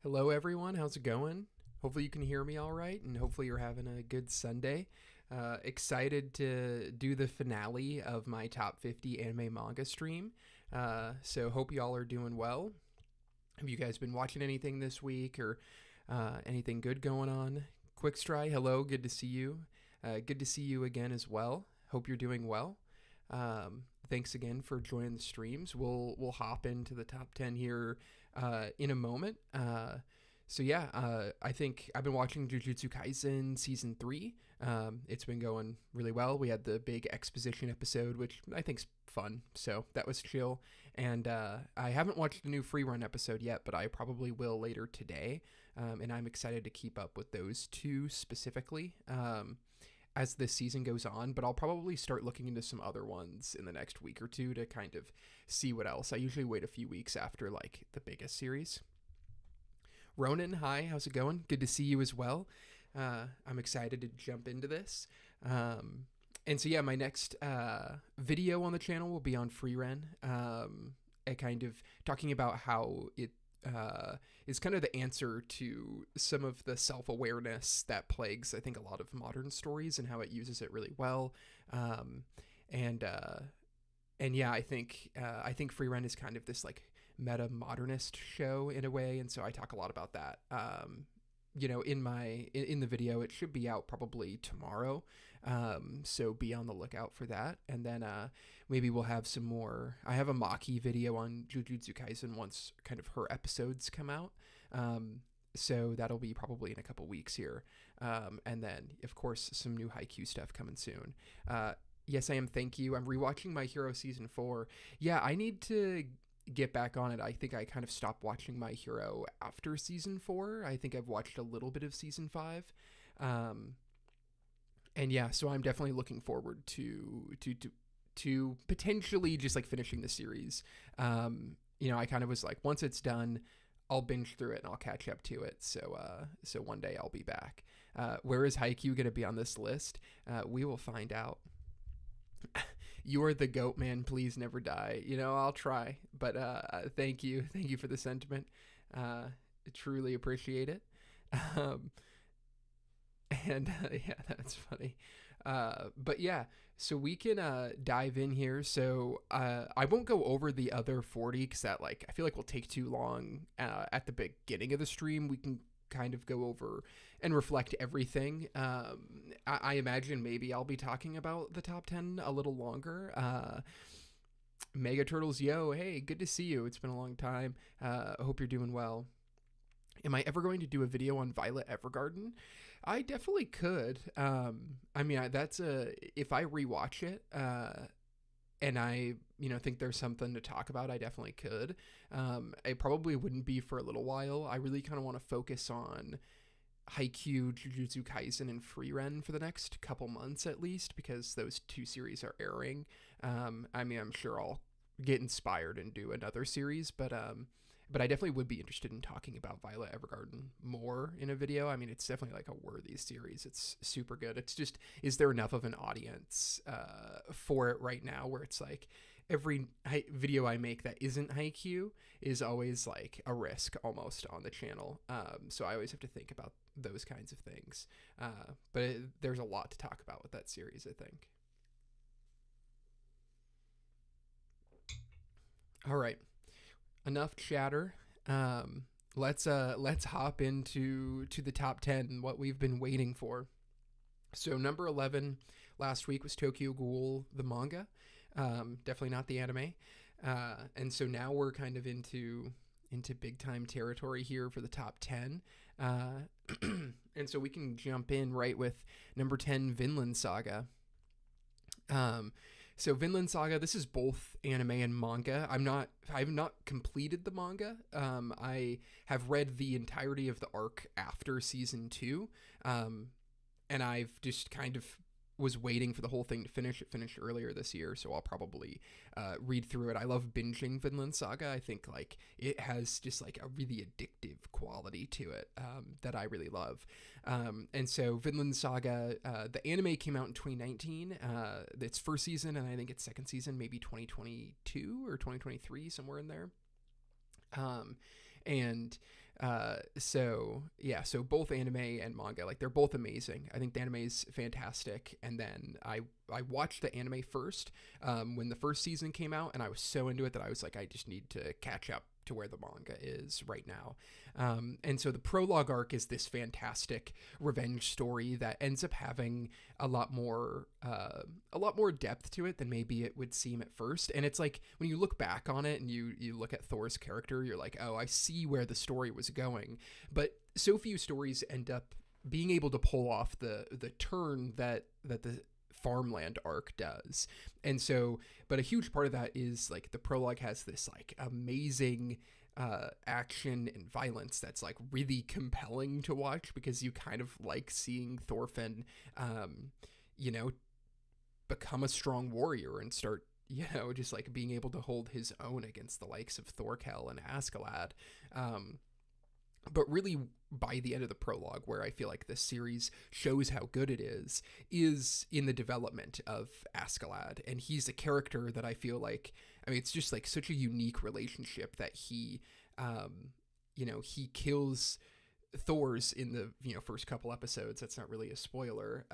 Hello, everyone. How's it going? Hopefully, you can hear me all right, and hopefully, you're having a good Sunday. Excited to do the finale of my top 50 anime manga stream. So, hope y'all are doing well. Have you guys been watching anything this week or anything good going on? Quickstry, hello. Good to see you. Good to see you again as well. Hope you're doing well. Thanks again for joining the streams. We'll hop into the top 10 here in a moment. I think I've been watching Jujutsu Kaisen season 3. It's been going really well. We had the big exposition episode, which I think's fun, so that was chill. And I haven't watched the new free run episode yet, but I probably will later today. And I'm excited to keep up with those two specifically. As this season goes on, but I'll probably start looking into some other ones in the next week or two to kind of see what else. I usually wait a few weeks after like the biggest series. Ronan, hi, how's it going? Good to see you as well. I'm excited to jump into this. My next video on the channel will be on Freeren. Kind of talking about how it is kind of the answer to some of the self-awareness that plagues, I think, a lot of modern stories and how it uses it really well. I think Free Run is kind of this like meta modernist show in a way, and so I talk a lot about that. In the video, it should be out probably tomorrow, so be on the lookout for that. And then maybe we'll have some more. I have a Maki video on Jujutsu Kaisen once kind of her episodes come out, so that'll be probably in a couple weeks here. And then of course some new Haikyuu stuff coming soon. Yes, I am. Thank you. I'm rewatching My Hero season 4. Yeah, I need to get back on it. I think I kind of stopped watching My Hero after season 4. I think I've watched a little bit of season 5. So I'm definitely looking forward to potentially just like finishing the series. I kind of was like, once it's done, I'll binge through it and I'll catch up to it. So one day I'll be back. Where is Haikyuu going to be on this list? We will find out. You are the GOAT, man. Please never die. I'll try. But thank you. Thank you for the sentiment. Truly appreciate it. That's funny. So we can dive in here. So I won't go over the other 40 because that I feel like will take too long at the beginning of the stream. We can kind of go over and reflect everything. I imagine maybe I'll be talking about the top 10 a little longer. Mega Turtles, yo, hey, good to see you. It's been a long time. Hope you're doing well. Am I ever going to do a video on Violet Evergarden? I definitely could. That's if I rewatch it, and I, think there's something to talk about, I definitely could. It probably wouldn't be for a little while. I really kind of want to focus on Haikyuu, Jujutsu Kaisen, and Freeren for the next couple months at least, because those two series are airing. I'm sure I'll get inspired and do another series, but I definitely would be interested in talking about Violet Evergarden more in a video. It's definitely like a worthy series. It's super good. It's just, is there enough of an audience for it right now where it's like every video I make that isn't Haikyuu is always like a risk almost on the channel. So I always have to think about those kinds of things. There's a lot to talk about with that series, I think. All right. Enough chatter. Let's hop into the top 10, what we've been waiting for. So number 11 last week was Tokyo Ghoul, the manga. Definitely not the anime. And so now we're kind of into big time territory here for the top 10. And so we can jump in right with number 10, Vinland Saga. So Vinland Saga, this is both anime and manga. I've not completed the manga. I have read the entirety of the arc after season 2. And I've just kind of was waiting for the whole thing to finish. It finished earlier this year, so I'll probably read through it. I love binging Vinland Saga. I think like it has just like a really addictive quality to it that I really love. And so Vinland Saga, the anime came out in 2019. Its first season, and I think its second season, maybe 2022 or 2023, somewhere in there. So yeah, so both anime and manga, like they're both amazing. I think the anime is fantastic, and then I watched the anime first when the first season came out, and I was so into it that I was like, I just need to catch up to where the manga is right now. And so the prologue arc is this fantastic revenge story that ends up having a lot more depth to it than maybe it would seem at first. And it's like when you look back on it and you look at Thor's character, you're like, oh, I see where the story was going. But so few stories end up being able to pull off the turn that the farmland arc does. And so, but a huge part of that is like the prologue has this like amazing action and violence that's like really compelling to watch, because you kind of like seeing Thorfinn you know, become a strong warrior and start, just like being able to hold his own against the likes of Thorkel and Askeladd. But really, by the end of the prologue, where I feel like this series shows how good it is in the development of Askeladd. And he's a character that I feel like, I mean, it's just like such a unique relationship that he kills Thor's in the, first couple episodes. That's not really a spoiler.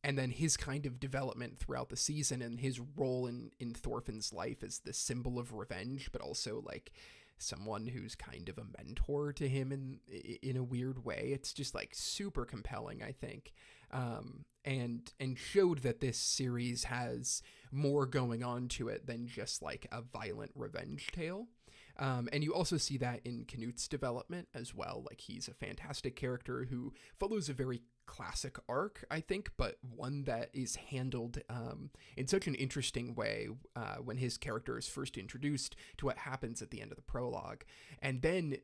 And then his kind of development throughout the season and his role in Thorfinn's life as the symbol of revenge, but also like someone who's kind of a mentor to him in a weird way. It's just like super compelling, I think, and showed that this series has more going on to it than just like a violent revenge tale. And you also see that in Knut's development as well. Like, he's a fantastic character who follows a very classic arc, I think, but one that is handled in such an interesting way when his character is first introduced to what happens at the end of the prologue. And then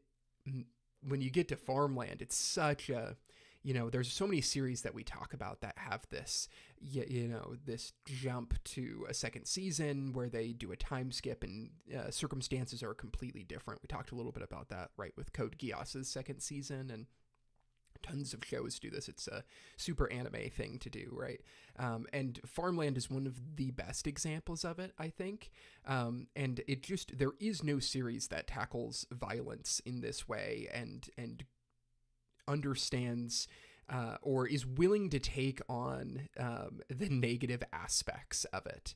when you get to Farmland, it's such a, there's so many series that we talk about that have this, this jump to a second season where they do a time skip and circumstances are completely different. We talked a little bit about that, right, with Code Geass's second season, and tons of shows do this. It's a super anime thing to do, right? And Farmland is one of the best examples of it, I think. And there is no series that tackles violence in this way and understands or is willing to take on the negative aspects of it.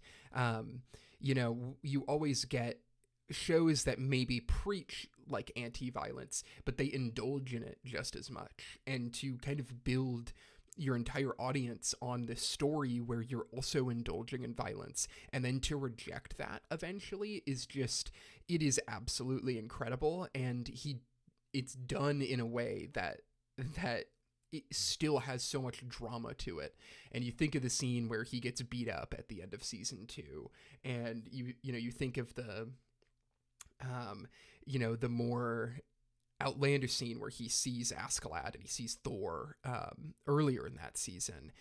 You always get shows that maybe preach like anti-violence, but they indulge in it just as much. And to kind of build your entire audience on this story where you're also indulging in violence, and then to reject that eventually it is absolutely incredible. And it's done in a way that it still has so much drama to it. And you think of the scene where he gets beat up at the end of season 2, and you think of the the more outlandish scene where he sees Askeladd and he sees Thor earlier in that season.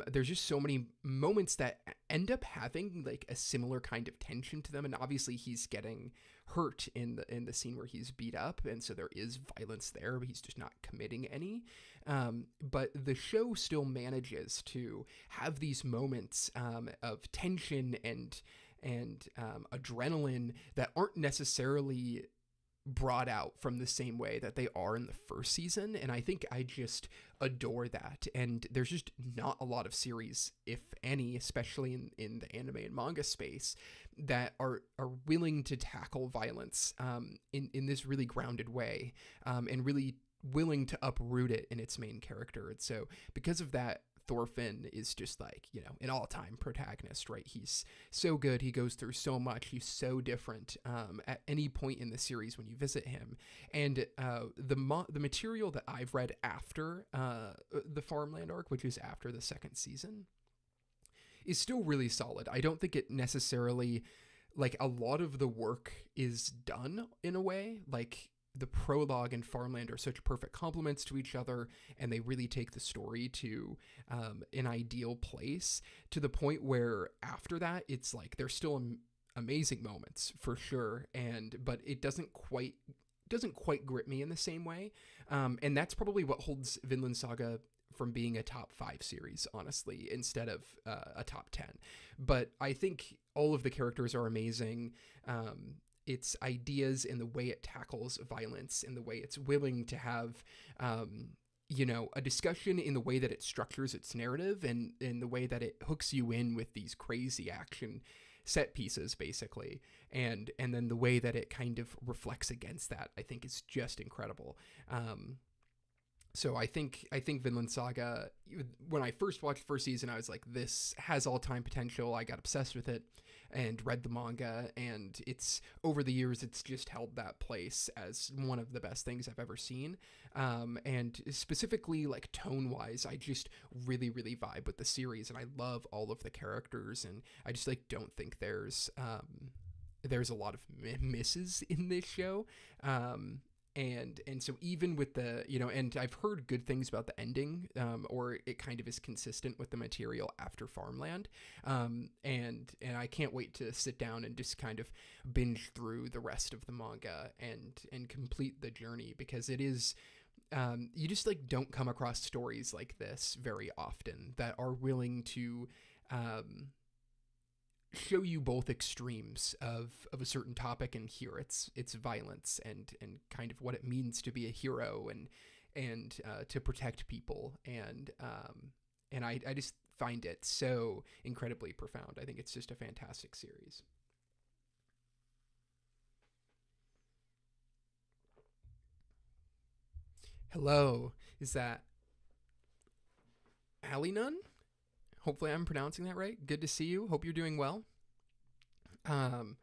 There's just so many moments that end up having like a similar kind of tension to them, and obviously he's getting hurt in the scene where he's beat up, and so there is violence there, but he's just not committing any. But the show still manages to have these moments of tension and adrenaline that aren't necessarily brought out from the same way that they are in the first season. And I think I just adore that. And there's just not a lot of series, if any, especially in the anime and manga space, that are willing to tackle violence in this really grounded way, and really willing to uproot it in its main character. And so because of that, Thorfinn is just like, an all-time protagonist, right? He's so good. He goes through so much. He's so different at any point in the series when you visit him. And the material that I've read after the Farmland arc, which is after the second season, is still really solid. I don't think it necessarily, like, a lot of the work is done in a way. Like, the prologue and Farmland are such perfect complements to each other, and they really take the story to an ideal place, to the point where after that, it's like there's still amazing moments for sure, but it doesn't quite grip me in the same way, and that's probably what holds Vinland Saga from being a top 5 series, honestly, instead of a top 10. But I think all of the characters are amazing. its ideas and the way it tackles violence and the way it's willing to have a discussion in the way that it structures its narrative and in the way that it hooks you in with these crazy action set pieces basically, and then the way that it kind of reflects against that, I think is just incredible. So I think Vinland Saga, when I first watched the first season, I was like, this has all time potential. I got obsessed with it and read the manga, and it's over the years it's just held that place as one of the best things I've ever seen. And specifically like tone wise, I just really really vibe with the series, and I love all of the characters, and I just like don't think there's a lot of misses in this show. And so even with the, and I've heard good things about the ending, or it kind of is consistent with the material after Farmland, and I can't wait to sit down and just kind of binge through the rest of the manga and complete the journey, because it is, you just like don't come across stories like this very often that are willing to show you both extremes of a certain topic and hear its violence and kind of what it means to be a hero and to protect people, and I just find it so incredibly profound. I think it's just a fantastic series. Hello, is that Ali Nunn? Hopefully I'm pronouncing that right. Good to see you. Hope you're doing well. Um,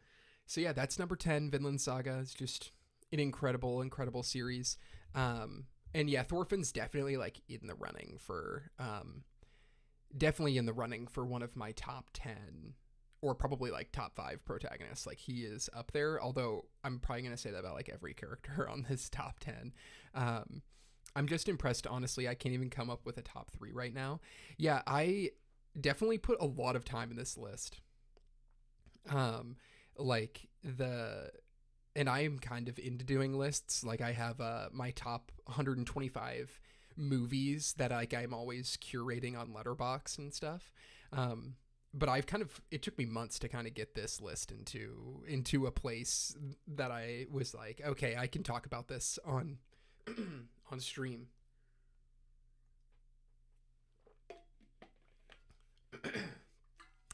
so yeah, that's number 10, Vinland Saga. It's just an incredible, incredible series. And yeah, Thorfinn's definitely like definitely in the running for one of my top 10 or probably like top 5 protagonists. Like he is up there, although I'm probably going to say that about like every character on this top 10. Um, I'm just impressed, honestly. I can't even come up with a top 3 right now. Yeah, I definitely put a lot of time in this list. Um, like the, and I'm kind of into doing lists. Like I have my top 125 movies that like I'm always curating on Letterbox and stuff. Um, but it took me months to kind of get this list into a place that I was like, okay, I can talk about this on on stream.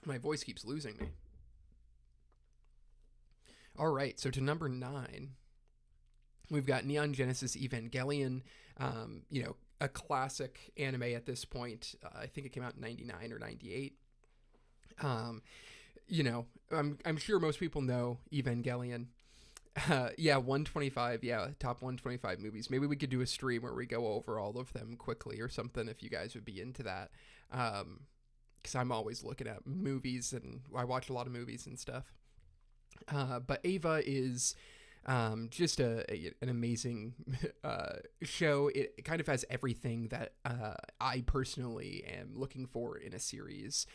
My voice keeps losing me. All right, so to number 9, we've got Neon Genesis Evangelion. A classic anime at this point. I think it came out in '99 or '98. Um, I'm sure most people know Evangelion. Yeah, 125. Yeah, top 125 movies. Maybe we could do a stream where we go over all of them quickly or something if you guys would be into that. Because I'm always looking at movies and I watch a lot of movies and stuff. But Ava is just an amazing show. It kind of has everything that I personally am looking for in a series.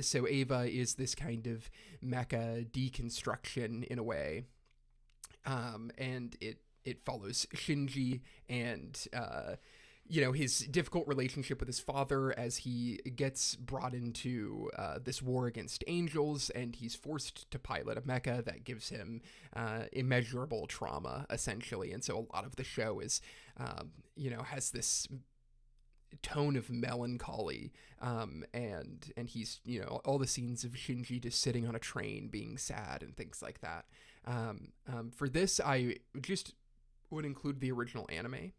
So Ava is this kind of mecha deconstruction in a way, and it follows Shinji and his difficult relationship with his father as he gets brought into this war against angels, and he's forced to pilot a mecha that gives him immeasurable trauma, essentially. And so a lot of the show is, has this tone of melancholy, and he's, all the scenes of Shinji just sitting on a train being sad and things like that. For this, I just would include the original anime.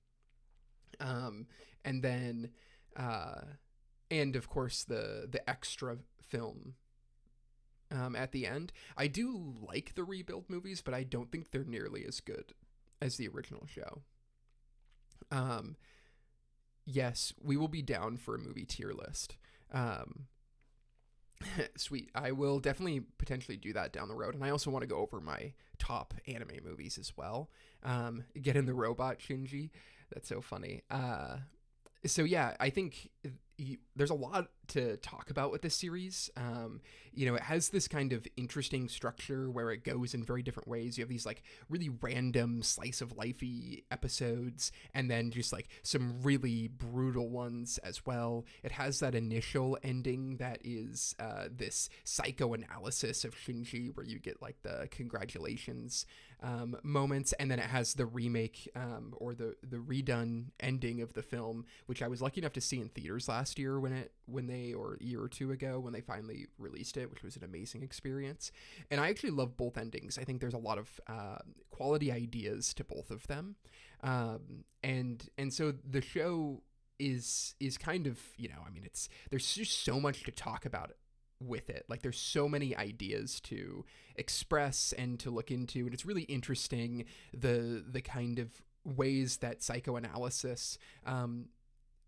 And then, and of course the extra film, at the end. I do like the rebuild movies, but I don't think they're nearly as good as the original show. Um, yes, we will be down for a movie tier list. Um, Sweet. I will definitely potentially do that down the road. And I also want to go over my top anime movies as well. Get in the robot Shinji. That's so funny. So yeah, I think there's a lot to talk about with this series. It has this kind of interesting structure where it goes in very different ways. You have these like really random slice of lifey episodes, and then just like some really brutal ones as well. It has that initial ending that is this psychoanalysis of Shinji, where you get like the congratulations moments, and then it has the remake or the redone ending of the film, which I was lucky enough to see in theaters last year or a year or two ago when they finally released it, which was an amazing experience. And I actually love both endings. I think there's a lot of quality ideas to both of them, and so the show is kind of, there's just so much to talk about with it. Like there's so many ideas to express and to look into, and it's really interesting the kind of ways that psychoanalysis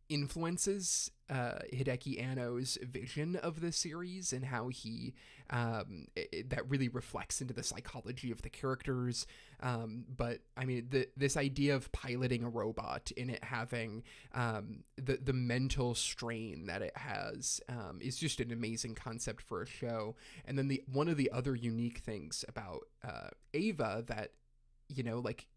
influences Hideki Anno's vision of the series, and how he that really reflects into the psychology of the characters. But I mean, this idea of piloting a robot and it having the mental strain that it has is just an amazing concept for a show. And then one of the other unique things about Eva that, like,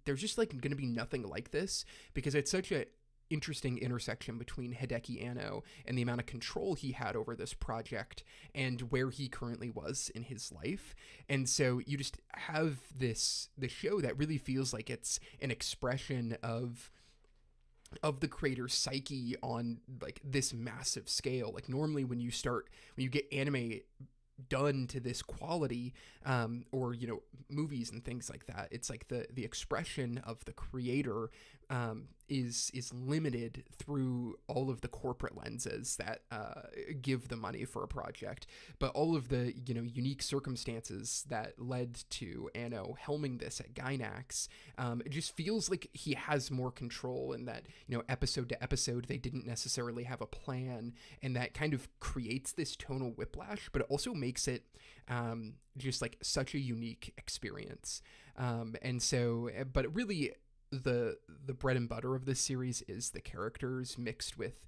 there's just like going to be nothing like this, because it's such a interesting intersection between Hideki Anno and the amount of control he had over this project and where he currently was in his life. And so you just have the show that really feels like it's an expression of the creator's psyche on like this massive scale. Like normally when you get anime done to this quality, or movies and things like that, it's like the expression of the creator is limited through all of the corporate lenses that give the money for a project. But all of the unique circumstances that led to Anno helming this at Gainax, it just feels like he has more control, and that episode to episode they didn't necessarily have a plan, and that kind of creates this tonal whiplash, but it also makes it just like such a unique experience. And so, but really the bread and butter of this series is the characters mixed with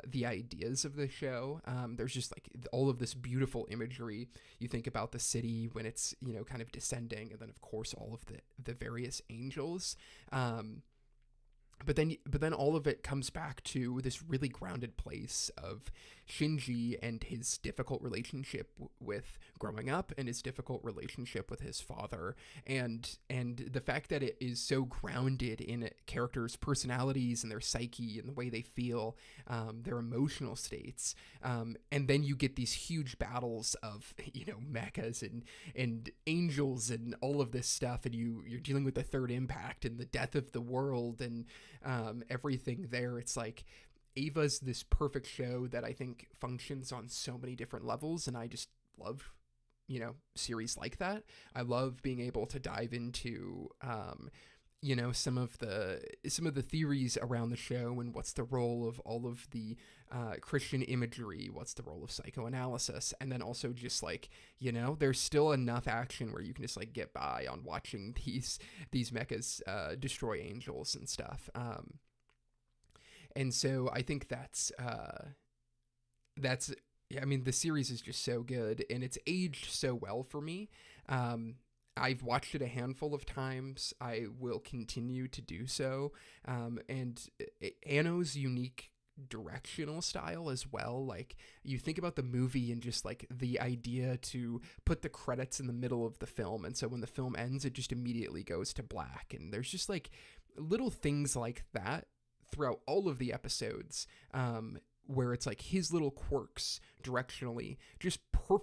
the ideas of the show. There's just like all of this beautiful imagery. You think about the city when it's kind of descending, and then of course all of the various angels. But then all of it comes back to this really grounded place of Shinji and his difficult relationship with growing up, and his difficult relationship with his father, and the fact that it is so grounded in characters' personalities and their psyche and the way they feel, their emotional states. And then you get these huge battles of mechas and angels and all of this stuff, and you're dealing with the third impact and the death of the world and everything there. It's like Ava's this perfect show that I think functions on so many different levels, and I just love series like that. I love being able to dive into some of the theories around the show, and what's the role of all of the Christian imagery, what's the role of psychoanalysis, and then also just like there's still enough action where you can just like get by on watching these mechas destroy angels and stuff. And so I think that's I mean, the series is just so good, and it's aged so well for me. I've watched it a handful of times. I will continue to do so. And Anno's unique directional style as well. Like, you think about the movie and just like the idea to put the credits in the middle of the film, and so when the film ends, it just immediately goes to black. And there's just like little things like that throughout all of the episodes, where it's like his little quirks directionally just are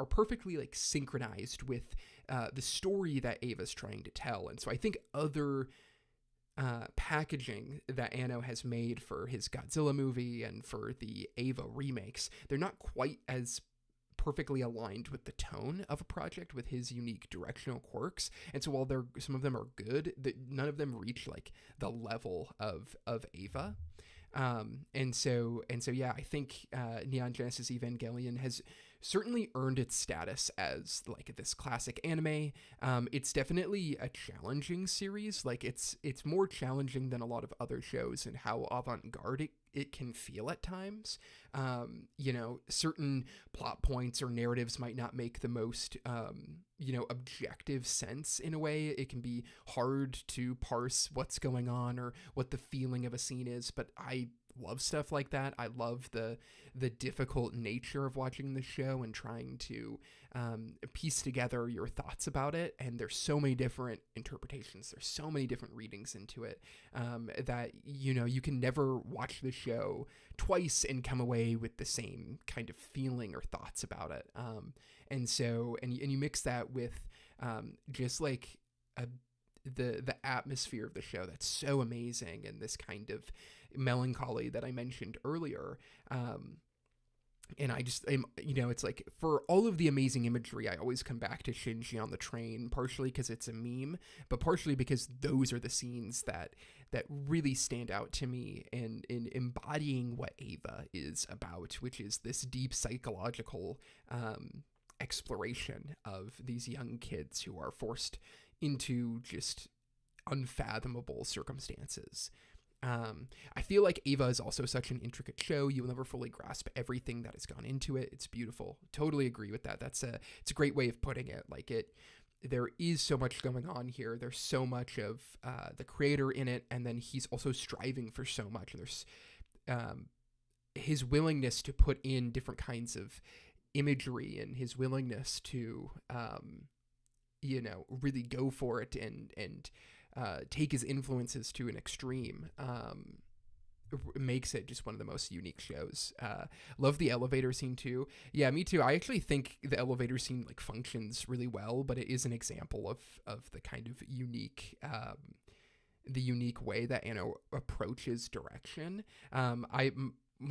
perfectly like synchronized with the story that Ava's trying to tell. And so I think other packaging that Anno has made for his Godzilla movie and for the Ava remakes, they're not quite as perfectly aligned with the tone of a project with his unique directional quirks. And so while some of them are good, none of them reach like the level of Ava. And so yeah, I think Neon Genesis Evangelion has certainly earned its status as like this classic anime. It's definitely a challenging series. Like it's more challenging than a lot of other shows and how avant-garde it can feel at times. You know, certain plot points or narratives might not make the most, you know, objective sense in a way. It can be hard to parse what's going on or what the feeling of a scene is, but I love stuff like that. I love the difficult nature of watching the show and trying to piece together your thoughts about it. And there's so many different interpretations. There's so many different readings into it that, you know, you can never watch the show twice and come away with the same kind of feeling or thoughts about it. And so, and you mix that with just like the atmosphere of the show that's so amazing, and this kind of melancholy that I mentioned earlier. And I just, you know, it's like for all of the amazing imagery, I always come back to Shinji on the train, partially because it's a meme, but partially because those are the scenes that really stand out to me and in embodying what Eva is about, which is this deep psychological exploration of these young kids who are forced into just unfathomable circumstances. I feel like Eva is also such an intricate show. You will never fully grasp everything that has gone into it. It's beautiful. Totally agree with that. It's a great way of putting it. Like there is so much going on here. There's so much of the creator in it, and then he's also striving for so much. And there's his willingness to put in different kinds of imagery and his willingness to you know, really go for it and take his influences to an extreme, makes it just one of the most unique shows. Love the elevator scene too. Yeah, me too. I actually think the elevator scene like functions really well, but it is an example of the kind of unique, the unique way that Anno approaches direction.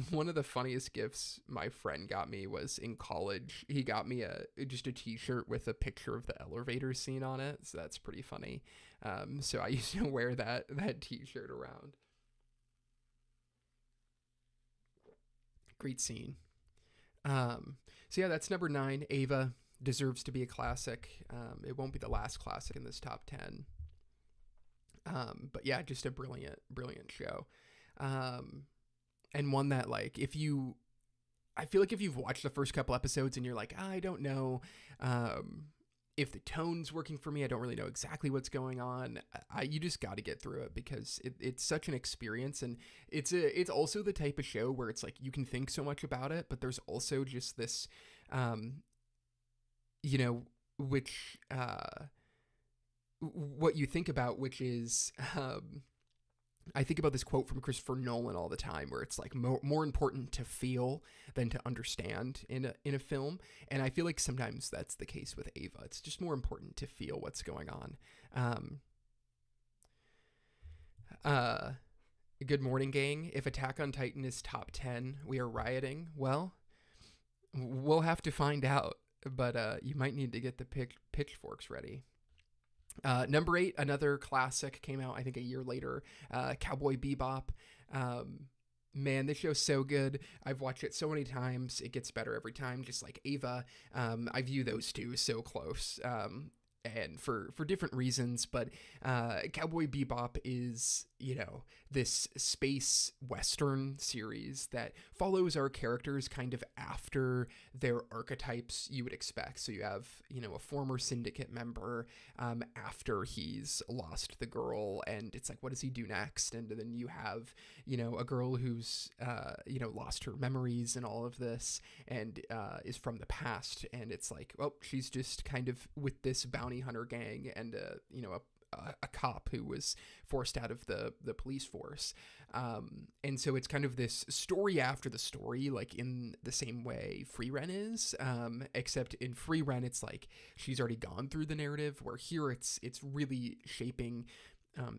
One of the funniest gifts my friend got me was in college. He got me just a t-shirt with a picture of the elevator scene on it. So that's pretty funny. So I used to wear that t-shirt around. Great scene. So yeah, that's number 9. Ava deserves to be a classic. It won't be the last classic in this top 10. But yeah, just a brilliant show. And one that, like, I feel like if you've watched the first couple episodes and you're like, I don't know if the tone's working for me, I don't really know exactly what's going on, you just got to get through it, because it's such an experience. And it's also the type of show where it's like you can think so much about it, but there's also just this, you know, which what you think about, which is I think about this quote from Christopher Nolan all the time, where it's like more important to feel than to understand in a film. And I feel like sometimes that's the case with Ava. It's just more important to feel what's going on. Good morning, gang. If Attack on Titan is top 10, we are rioting. Well, we'll have to find out, but you might need to get the pitchforks ready. Number 8, another classic, came out I think a year later, Cowboy Bebop. Man, this show's so good. I've watched it so many times. It gets better every time, just like Ava. I view those two so close, and for different reasons, but Cowboy Bebop is, you know, this space western series that follows our characters kind of after their archetypes you would expect. So you have, you know, a former syndicate member after he's lost the girl, and it's like, what does he do next? And then you have, you know, a girl who's you know, lost her memories and all of this, and is from the past, and it's like, well, she's just kind of with this bounty hunter gang and you know, a cop who was forced out of the police force. And so it's kind of this story after the story, like in the same way Free Ren is, except in Free Ren, it's like she's already gone through the narrative, where here it's really shaping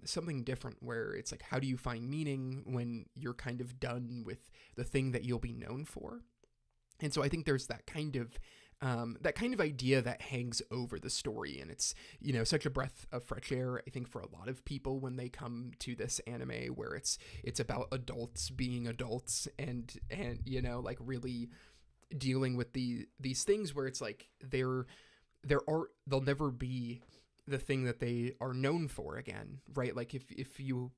something different, where it's like, how do you find meaning when you're kind of done with the thing that you'll be known for? And so I think there's that kind of idea that hangs over the story, and it's, you know, such a breath of fresh air, I think, for a lot of people when they come to this anime, where it's about adults being adults and you know, like really dealing with these things where it's like they'll never be the thing that they are known for again, right? Like if you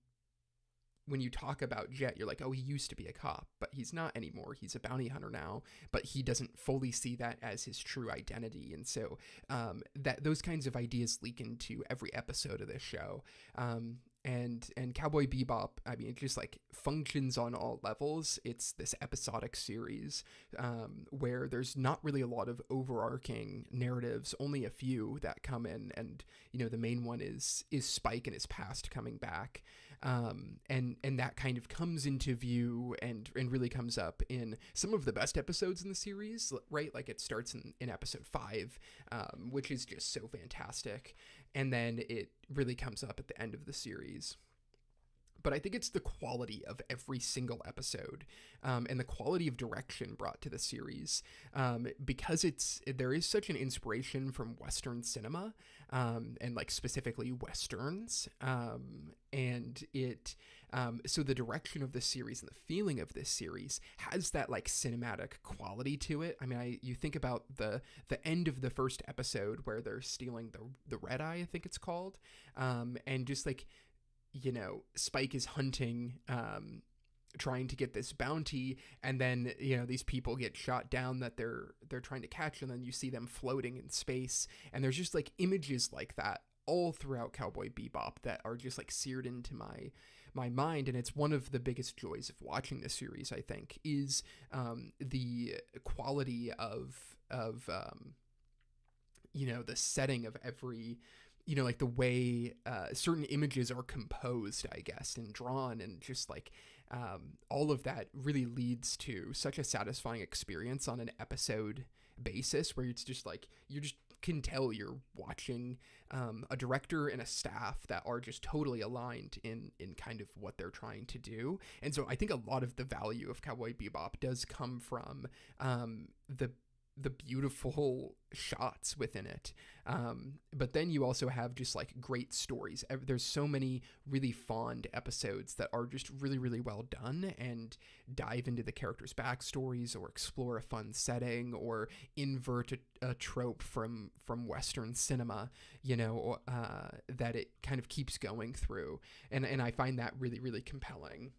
when you talk about Jet, you're like, oh, he used to be a cop, but he's not anymore. He's a bounty hunter now, but he doesn't fully see that as his true identity. And so that those kinds of ideas leak into every episode of this show. And Cowboy Bebop, I mean, it just like functions on all levels. It's this episodic series where there's not really a lot of overarching narratives, only a few that come in, and the main one is Spike and his past coming back, and that kind of comes into view and really comes up in some of the best episodes in the series, right? Like it starts in episode 5, which is just so fantastic. And then it really comes up at the end of the series. But I think it's the quality of every single episode and the quality of direction brought to the series, because there is such an inspiration from Western cinema, and like specifically Westerns, and it so the direction of this series and the feeling of this series has that like cinematic quality to it. I mean, you think about the end of the first episode where they're stealing the red eye, I think it's called, and just like, Spike is hunting, trying to get this bounty, and then these people get shot down that they're trying to catch, and then you see them floating in space, and there's just like images like that all throughout Cowboy Bebop that are just like seared into my mind. And it's one of the biggest joys of watching this series, I think, is the quality of the setting of every, like the way certain images are composed, I guess, and drawn, and just like all of that really leads to such a satisfying experience on an episode basis, where it's just like you just can tell you're watching a director and a staff that are just totally aligned in kind of what they're trying to do. And so I think a lot of the value of Cowboy Bebop does come from the beautiful shots within it. But then you also have just like great stories. There's so many really fond episodes that are just really, really well done and dive into the characters' backstories, or explore a fun setting, or invert a trope from Western cinema, that it kind of keeps going through. And I find that really, really compelling.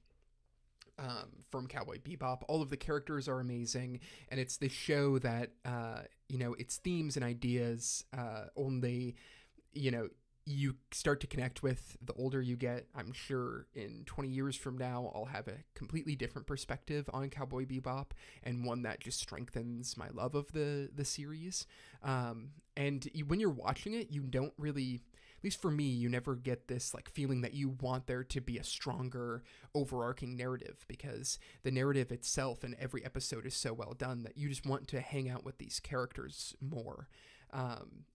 From Cowboy Bebop. All of the characters are amazing, and it's this show that its themes and ideas only you start to connect with the older you get. I'm sure in 20 years from now I'll have a completely different perspective on Cowboy Bebop, and one that just strengthens my love of the series. And when you're watching it, you don't really, at least for me, you never get this like feeling that you want there to be a stronger overarching narrative, because the narrative itself in every episode is so well done that you just want to hang out with these characters more.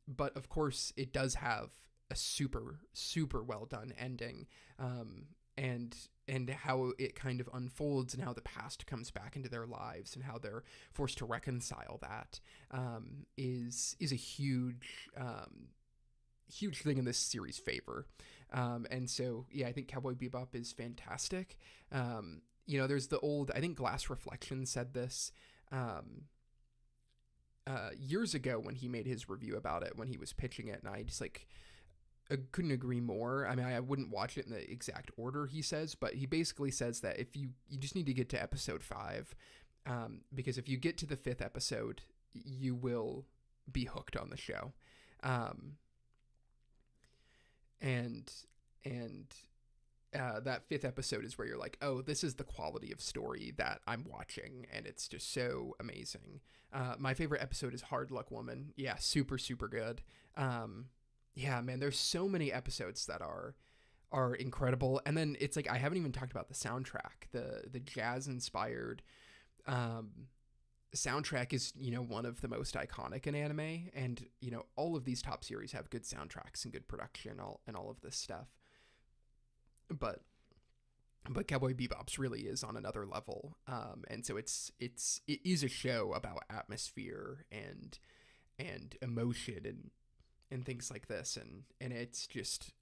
But of course it does have a super, super well done ending, and how it kind of unfolds, and how the past comes back into their lives, and how they're forced to reconcile that, is a huge thing in this series' favor. And so, yeah, I think Cowboy Bebop is fantastic. There's the old, I think Glass Reflection said this years ago when he made his review about it, when he was pitching it, and I just like, I couldn't agree more. I mean, I wouldn't watch it in the exact order he says, but he basically says that if you just need to get to episode 5, because if you get to the 5th episode, you will be hooked on the show. And that 5th episode is where you're like, oh, this is the quality of story that I'm watching, and it's just so amazing. My favorite episode is Hard Luck Woman. Yeah, super, super good. Yeah, man, there's so many episodes that are incredible. And then it's like, I haven't even talked about the soundtrack. The jazz-inspired soundtrack is, one of the most iconic in anime. And, all of these top series have good soundtracks and good production and all of this stuff. But Cowboy Bebop's really is on another level. And so it is a show about atmosphere and emotion and things like this, and it's just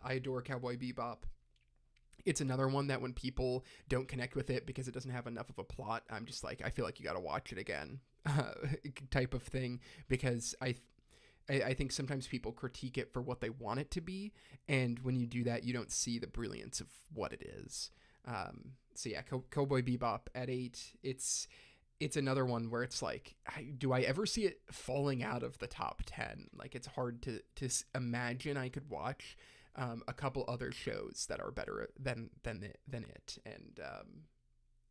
I adore Cowboy Bebop. It's another one that when people don't connect with it because it doesn't have enough of a plot, I'm just like, I feel like you got to watch it again, type of thing, because I think sometimes people critique it for what they want it to be, and when you do that, you don't see the brilliance of what it is. So yeah, Cowboy Bebop at 8. It's another one where it's like, do I ever see it falling out of the top 10? Like, it's hard to imagine I could watch a couple other shows that are better than it,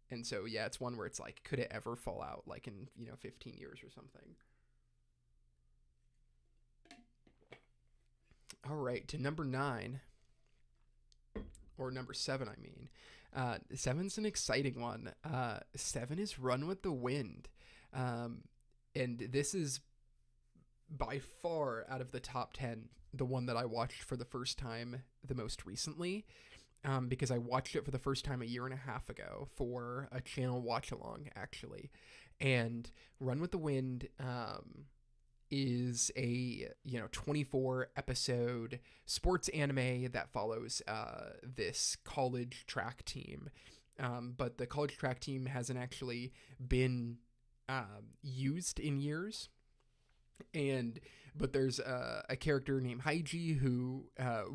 and so yeah, it's one where it's like, could it ever fall out, like in 15 years or something? All right, to number 9, or number 7, I mean. 7's an exciting one. 7 is Run with the Wind. And this is by far, out of the top 10, the one that I watched for the first time the most recently. Because I watched it for the first time a year and a half ago for a channel watch along, actually. And Run with the Wind is a 24 episode sports anime that follows this college track team, but the college track team hasn't actually been used in years. But there's a character named Haiji who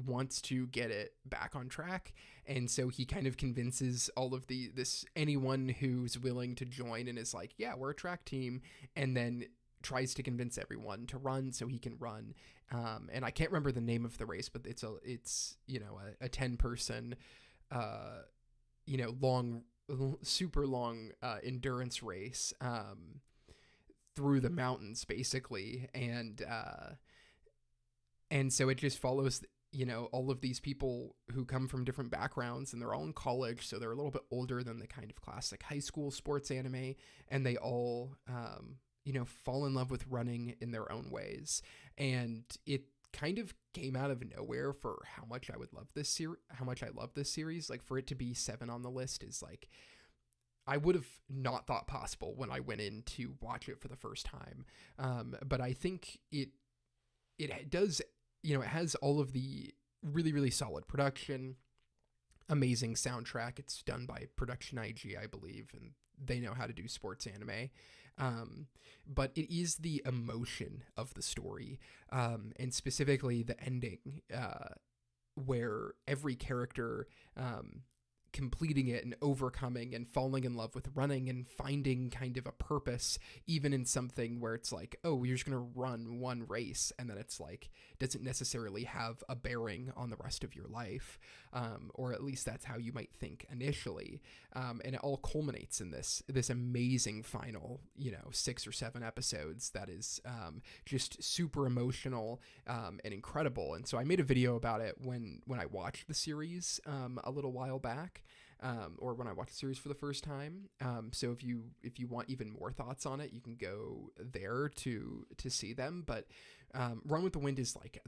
wants to get it back on track, and so he kind of convinces all of anyone who's willing to join and is like, yeah, we're a track team, and then tries to convince everyone to run so he can run. And I can't remember the name of the race, but it's a 10-person long, super long endurance race through the mountains, basically. And so it just follows all of these people who come from different backgrounds, and they're all in college, so they're a little bit older than the kind of classic high school sports anime, and they all fall in love with running in their own ways. And it kind of came out of nowhere for how much I love this series. Like, for it to be 7 on the list is like, I would have not thought possible when I went in to watch it for the first time. But I think it does, it has all of the really, really solid production, amazing soundtrack. It's done by Production IG, I believe, and they know how to do sports anime. But it is the emotion of the story, and specifically the ending, where every character completing it and overcoming and falling in love with running and finding kind of a purpose, even in something where it's like, oh, you're just going to run one race, and then it's like, doesn't necessarily have a bearing on the rest of your life, or at least that's how you might think initially. And it all culminates in this amazing final 6 or 7 episodes that is just super emotional and incredible. And so I made a video about it when I watched the series a little while back, or when I watched the series for the first time. So if you want even more thoughts on it, you can go there to see them. But Run with the Wind is like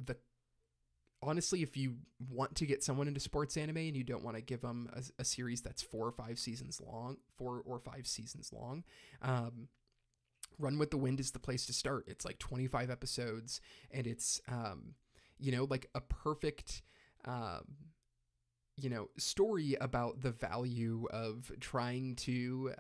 honestly, if you want to get someone into sports anime and you don't want to give them a series that's 4 or 5 seasons long, Run with the Wind is the place to start. It's like 25 episodes, and it's like a perfect story about the value of trying to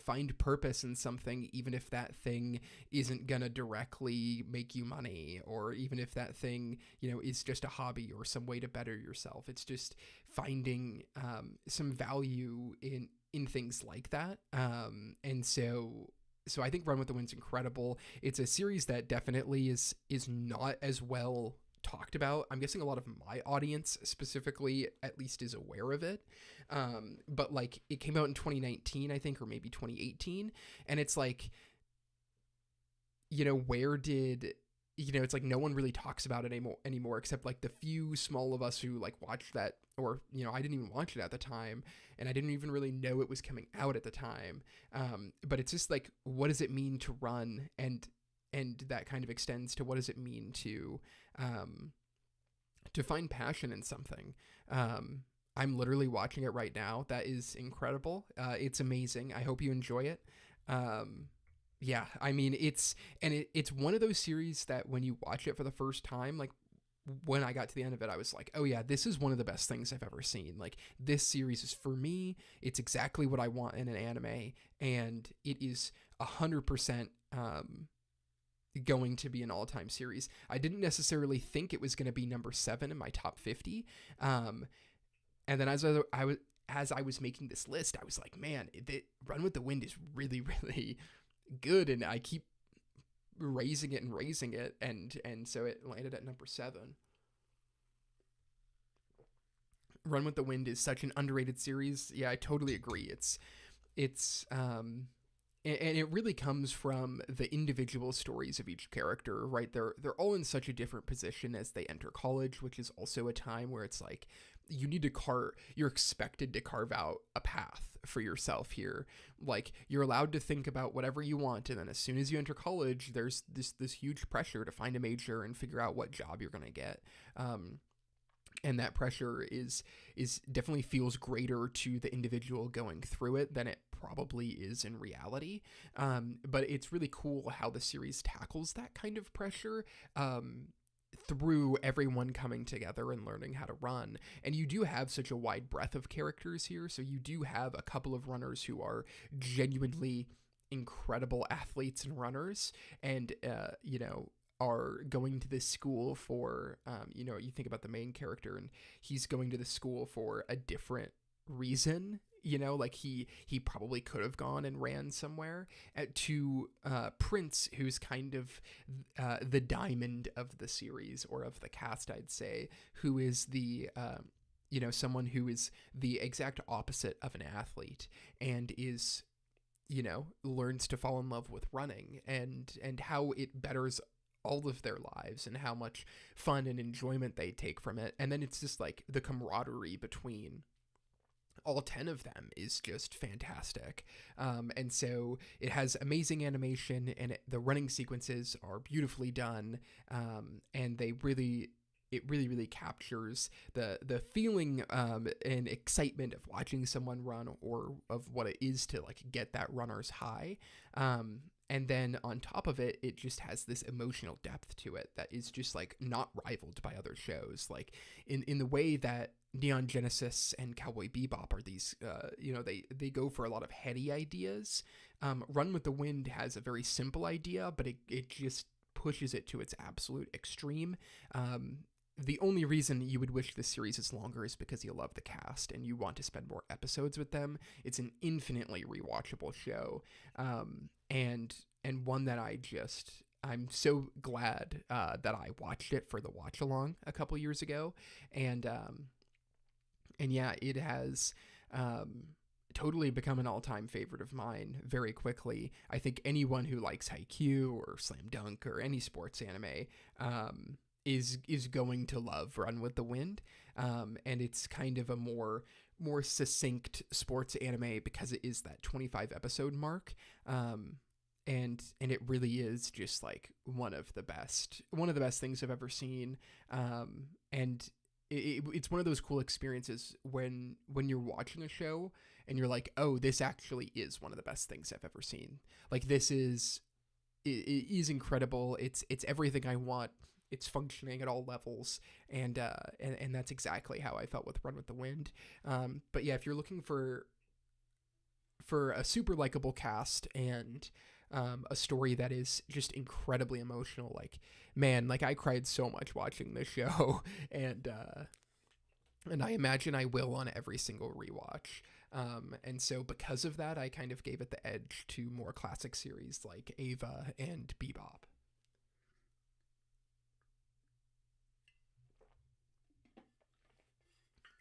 find purpose in something, even if that thing isn't gonna directly make you money, or even if that thing, is just a hobby or some way to better yourself. It's just finding some value in things like that. And so I think Run with the Wind's incredible. It's a series that definitely is not as well talked about. I'm guessing a lot of my audience specifically at least is aware of it, but like, it came out in 2019, I think, or maybe 2018, and it's like, where did it's like no one really talks about it anymore except like the few small of us who like watched that, or I didn't even watch it at the time, and I didn't even really know it was coming out at the time. But it's just like, what does it mean to run, and that kind of extends to what does it mean to find passion in something. I'm literally watching it right now. That is incredible. It's amazing. I hope you enjoy it. Yeah, I mean, it's one of those series that when you watch it for the first time, like when I got to the end of it, I was like, oh yeah, this is one of the best things I've ever seen. Like, this series is for me. It's exactly what I want in an anime, and it is 100% going to be an all-time series. I didn't necessarily think it was going to be number 7 in my top 50. Um, and then as I was making this list, I was like, man, Run with the Wind is really, really good, and I keep raising it and raising it, and so it landed at number 7. Run with the Wind is such an underrated series. Yeah, I totally agree. It's and it really comes from the individual stories of each character, right? They're all in such a different position as they enter college, which is also a time where it's like you're expected to carve out a path for yourself here. Like, you're allowed to think about whatever you want, and then as soon as you enter college, there's this huge pressure to find a major and figure out what job you're going to get. And that pressure is definitely feels greater to the individual going through it than it probably is in reality. But it's really cool how the series tackles that kind of pressure through everyone coming together and learning how to run. And you do have such a wide breadth of characters here, so you do have a couple of runners who are genuinely incredible athletes and runners, and are going to this school for, you think about the main character, and he's going to the school for a different reason. Like he probably could have gone and ran somewhere, to Prince, who's kind of the diamond of the series, or of the cast, I'd say, who is the someone who is the exact opposite of an athlete, and is learns to fall in love with running, and how it betters all of their lives, and how much fun and enjoyment they take from it. And then it's just like the camaraderie between all 10 of them is just fantastic. And so it has amazing animation, and the running sequences are beautifully done. And it really, really captures the feeling and excitement of watching someone run, or of what it is to like get that runner's high. And then on top of it, it just has this emotional depth to it that is just like not rivaled by other shows. Like in the way that Neon Genesis and Cowboy Bebop are these, they go for a lot of heady ideas. Run with the Wind has a very simple idea, but it just pushes it to its absolute extreme. The only reason you would wish this series is longer is because you love the cast and you want to spend more episodes with them. It's an infinitely rewatchable show, and one that I'm so glad that I watched it for the watch along a couple years ago, and yeah, it has totally become an all-time favorite of mine very quickly. I think anyone who likes Haikyuu or Slam Dunk or any sports anime is going to love Run with the Wind, and it's kind of a more succinct sports anime because it is that 25 episode mark, and it really is just like one of the best things I've ever seen, and it's one of those cool experiences when you're watching a show and you're like, oh, this actually is one of the best things I've ever seen. Like, this is incredible. It's everything I want. It's functioning at all levels, and that's exactly how I felt with Run with the Wind. But yeah, if you're looking for a super likable cast and a story that is just incredibly emotional, like, man, like, I cried so much watching this show, and I imagine I will on every single rewatch. And so because of that, I kind of gave it the edge to more classic series like Ava and Bebop.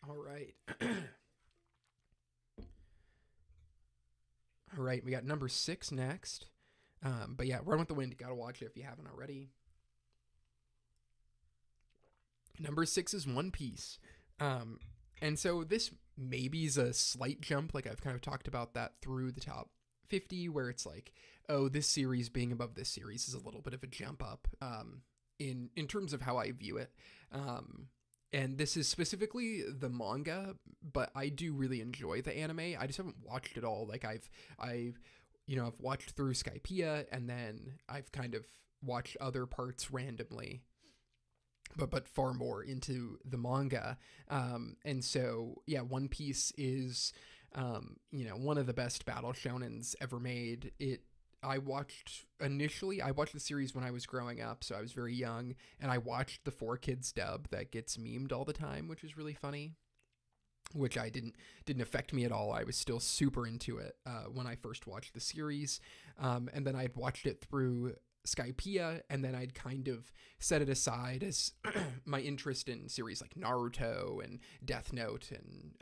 All right. All right, we got number 6 next. But yeah, Run with the Wind, you gotta watch it if you haven't already. Number 6 is One Piece. And so this maybe is a slight jump, like I've kind of talked about that through the top 50, where it's like, oh, this series being above this series is a little bit of a jump up in terms of how I view it. And this is specifically the manga, but I do really enjoy the anime. I just haven't watched it all. Like I've watched through Skypiea, and then I've kind of watched other parts randomly, but far more into the manga. And so yeah, One Piece is one of the best battle shonens ever made. I watched the series when I was growing up, so I was very young, and I watched the 4 Kids dub that gets memed all the time, which is really funny. Which I didn't affect me at all. I was still super into it when I first watched the series, and then I'd watched it through Skypiea, and then I'd kind of set it aside as my interest in series like Naruto and Death Note and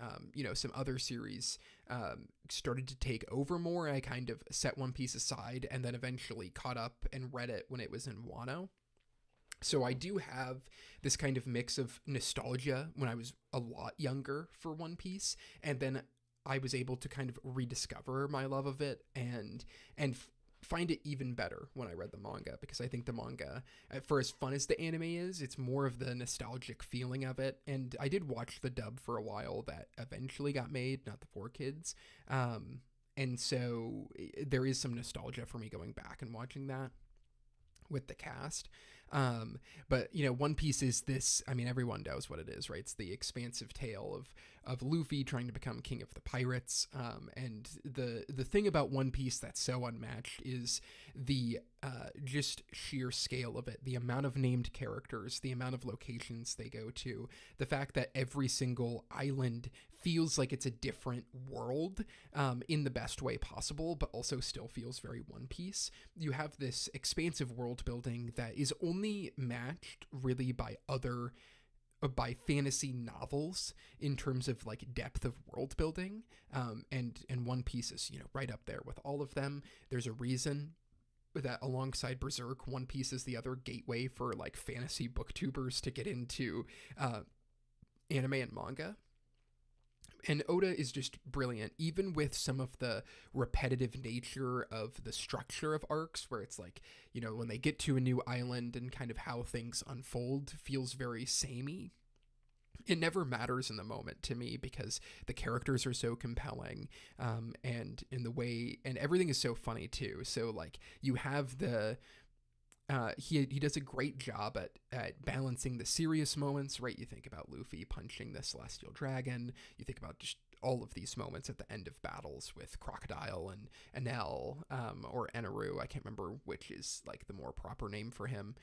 some other series started to take over more. I kind of set One Piece aside, and then eventually caught up and read it when it was in Wano. So I do have this kind of mix of nostalgia when I was a lot younger for One Piece, and then I was able to kind of rediscover my love of it and find it even better when I read the manga, because I think the manga, for as fun as the anime is, it's more of the nostalgic feeling of it. And I did watch the dub for a while that eventually got made, not the 4 Kids. And so there is some nostalgia for me going back and watching that with the cast. But One Piece is this, I mean, everyone knows what it is, right? It's the expansive tale of Luffy trying to become king of the pirates. And the thing about One Piece that's so unmatched is the just sheer scale of it, the amount of named characters, the amount of locations they go to, the fact that every single island feels like it's a different world in the best way possible, but also still feels very One Piece. You have this expansive world building that is only matched really by fantasy novels in terms of like depth of world building, and One Piece is right up there with all of them. There's a reason that alongside Berserk, One Piece is the other gateway for like fantasy booktubers to get into anime and manga. And Oda is just brilliant, even with some of the repetitive nature of the structure of arcs, where it's like, when they get to a new island and kind of how things unfold feels very samey. It never matters in the moment to me because the characters are so compelling, and in the way, and everything is so funny too. So like you have he does a great job at balancing the serious moments, right? You think about Luffy punching the Celestial Dragon. You think about just all of these moments at the end of battles with Crocodile and Enel, or Eneru. I can't remember which is like the more proper name for him.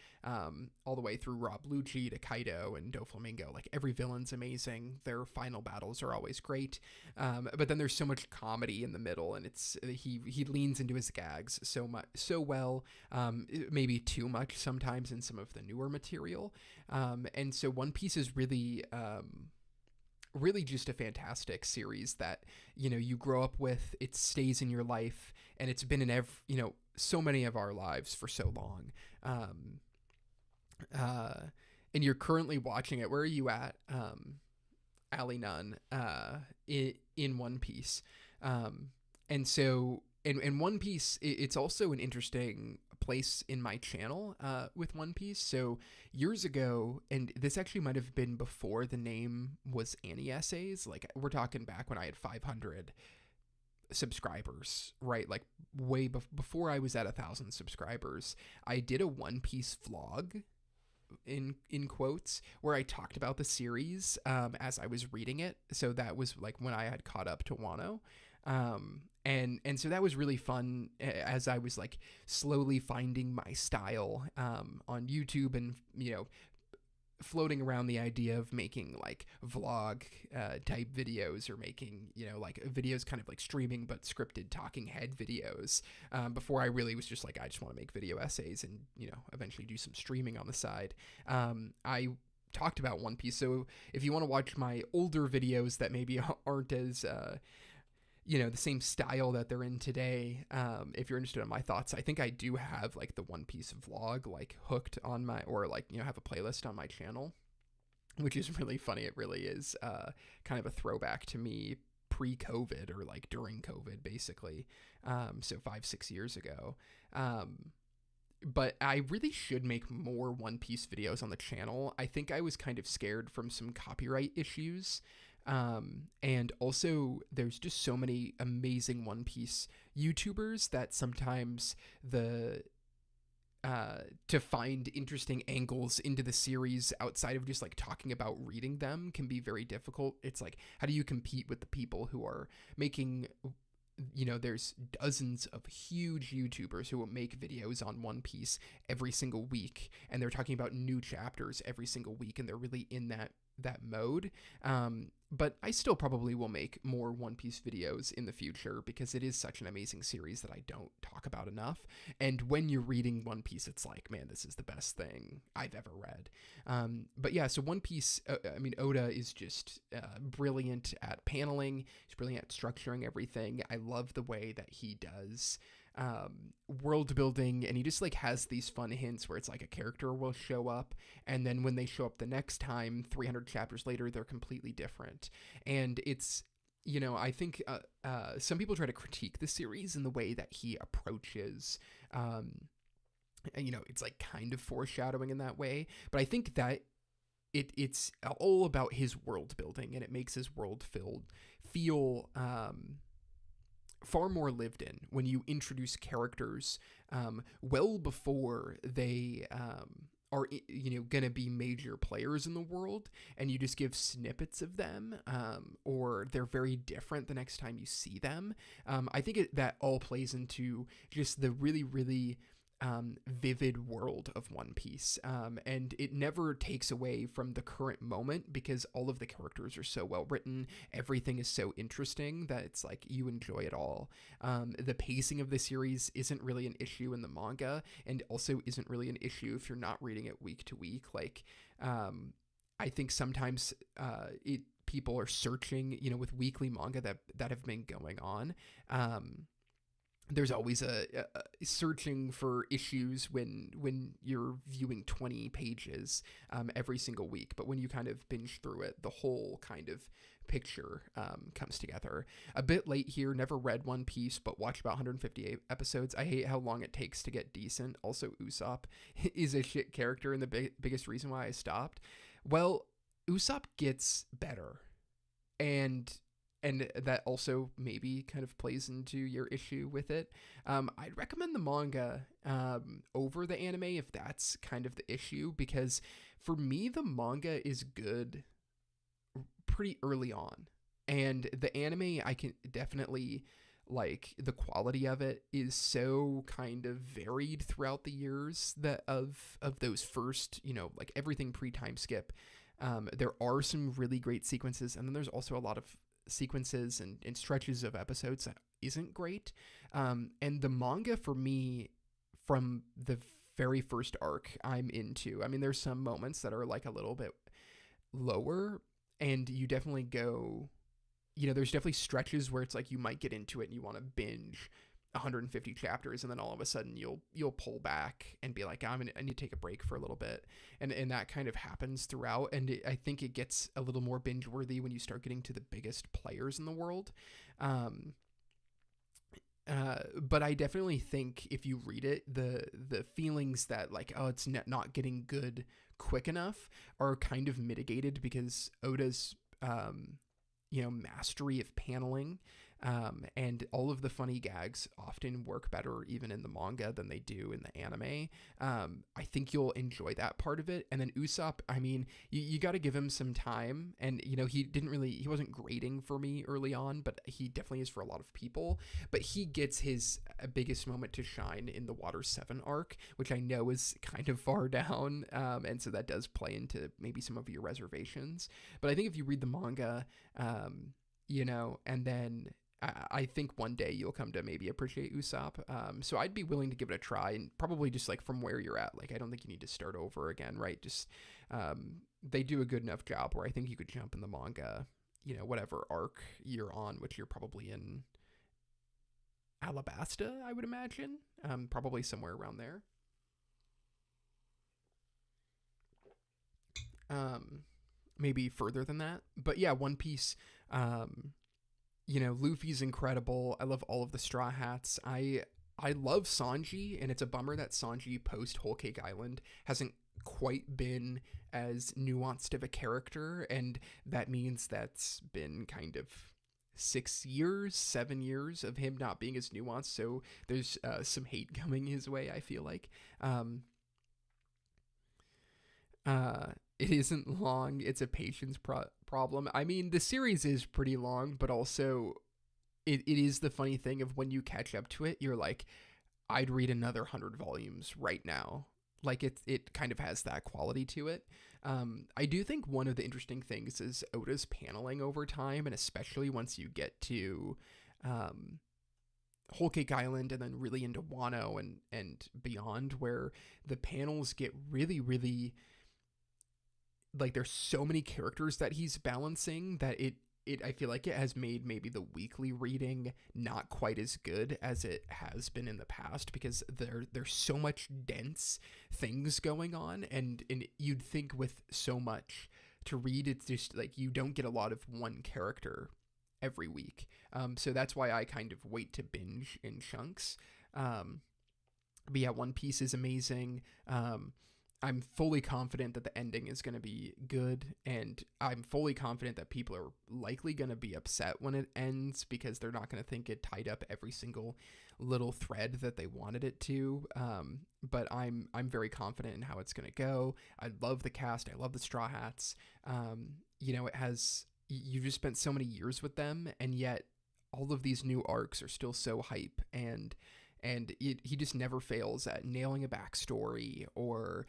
All the way through Rob Lucci to Kaido and Doflamingo. Like every villain's amazing. Their final battles are always great. But then there's so much comedy in the middle, and it's he leans into his gags so well. Maybe too much sometimes in some of the newer material. And so One Piece is really just a fantastic series that you grow up with. It stays in your life, and it's been in so many of our lives for so long. And you're currently watching it. Where are you at, Ali Nunn, in One Piece? And so in One Piece, it's also an interesting place in my channel with One Piece. So years ago, and this actually might have been before the name was Annie Essays, like we're talking back when I had 500 subscribers, right? Like way before I was at 1,000 subscribers, I did a One Piece vlog in quotes where I talked about the series as I was reading it. So that was like when I had caught up to Wano. And so that was really fun as I was like slowly finding my style on YouTube, and floating around the idea of making like vlog type videos, or making like videos kind of like streaming but scripted talking head videos, before I really was just like, I just want to make video essays and eventually do some streaming on the side. I talked about One Piece, so if you want to watch my older videos that maybe aren't as the same style that they're in today, if you're interested in my thoughts, I think I do have like the One Piece vlog like hooked on my, or like have a playlist on my channel, which is really funny. It really is kind of a throwback to me pre-COVID, or like during COVID basically, so 5-6 years ago. But I really should make more One Piece videos on the channel. I think I was kind of scared from some copyright issues. And also there's just so many amazing One Piece YouTubers that sometimes to find interesting angles into the series outside of just like talking about reading them can be very difficult. It's like, how do you compete with the people who are making there's dozens of huge YouTubers who will make videos on One Piece every single week, and they're talking about new chapters every single week, and they're really in that mode. But I still probably will make more One Piece videos in the future because it is such an amazing series that I don't talk about enough. And when you're reading One Piece, it's like, man, this is the best thing I've ever read. But yeah, so One Piece, Oda is just brilliant at paneling. He's brilliant at structuring everything. I love the way that he does world building, and he just like has these fun hints where it's like a character will show up, and then when they show up the next time 300 chapters later, they're completely different. And it's, I think some people try to critique the series in the way that he approaches it's like kind of foreshadowing in that way, but I think that it's all about his world building, and it makes his world feel far more lived in when you introduce characters well before they are gonna be major players in the world, and you just give snippets of them, or they're very different the next time you see them. I think that all plays into just the really, really vivid world of One Piece, and it never takes away from the current moment because all of the characters are so well written. Everything is so interesting that it's like you enjoy it all. The pacing of the series isn't really an issue in the manga, and also isn't really an issue if you're not reading it week to week. Like, I think sometimes people are searching, with weekly manga that have been going on. There's always a searching for issues when you're viewing 20 pages every single week. But when you kind of binge through it, the whole kind of picture comes together. A bit late here, never read One Piece, but watched about 158 episodes. I hate how long it takes to get decent. Also, Usopp is a shit character, and the biggest reason why I stopped. Well, Usopp gets better, and that also maybe kind of plays into your issue with it. I'd recommend the manga over the anime if that's kind of the issue, because for me, the manga is good pretty early on. And the anime, I can definitely, like, the quality of it is so kind of varied throughout the years that of those first, like everything pre-time skip. There are some really great sequences, and then there's also a lot of sequences and stretches of episodes that isn't great. And the manga for me, from the very first arc I'm into, there's some moments that are like a little bit lower, and you definitely go, there's definitely stretches where it's like you might get into it and you want to binge 150 chapters, and then all of a sudden you'll pull back and be like, I need to take a break for a little bit, and that kind of happens throughout. And I think it gets a little more binge worthy when you start getting to the biggest players in the world. But I definitely think if you read it, the feelings that like, oh, it's not getting good quick enough are kind of mitigated because Oda's mastery of paneling, and all of the funny gags often work better even in the manga than they do in the anime. I think you'll enjoy that part of it. And then Usopp, you got to give him some time, and he wasn't grading for me early on, but he definitely is for a lot of people. But he gets his biggest moment to shine in the Water 7 arc, which I know is kind of far down, and so that does play into maybe some of your reservations. But I think if you read the manga, and then I think one day you'll come to maybe appreciate Usopp. So I'd be willing to give it a try, and probably just like from where you're at. Like, I don't think you need to start over again, right? Just they do a good enough job where I think you could jump in the manga, whatever arc you're on, which you're probably in Alabasta, I would imagine, probably somewhere around there. Maybe further than that, but yeah, One Piece. Luffy's incredible. I love all of the Straw Hats. I love Sanji, and it's a bummer that Sanji post Whole Cake Island hasn't quite been as nuanced of a character, and that means that's been kind of 7 years of him not being as nuanced. So there's some hate coming his way, I feel like. It isn't long. It's a patience problem. The series is pretty long, but also it is the funny thing of when you catch up to it, you're like, I'd read another 100 volumes right now. Like it kind of has that quality to it. I do think one of the interesting things is Oda's paneling over time, and especially once you get to um, Whole Cake Island and then really into Wano and beyond, where the panels get really, really, like, there's so many characters that he's balancing that it I feel like it has made maybe the weekly reading not quite as good as it has been in the past, because there's so much dense things going on, and you'd think with so much to read, it's just like you don't get a lot of one character every week. So that's why I kind of wait to binge in chunks. But yeah, One Piece is amazing. I'm fully confident that the ending is going to be good, and I'm fully confident that people are likely going to be upset when it ends, because they're not going to think it tied up every single little thread that they wanted it to. But I'm very confident in how it's going to go. I love the cast. I love the Straw Hats. It has, you just spent so many years with them, and yet all of these new arcs are still so hype, and he just never fails at nailing a backstory, or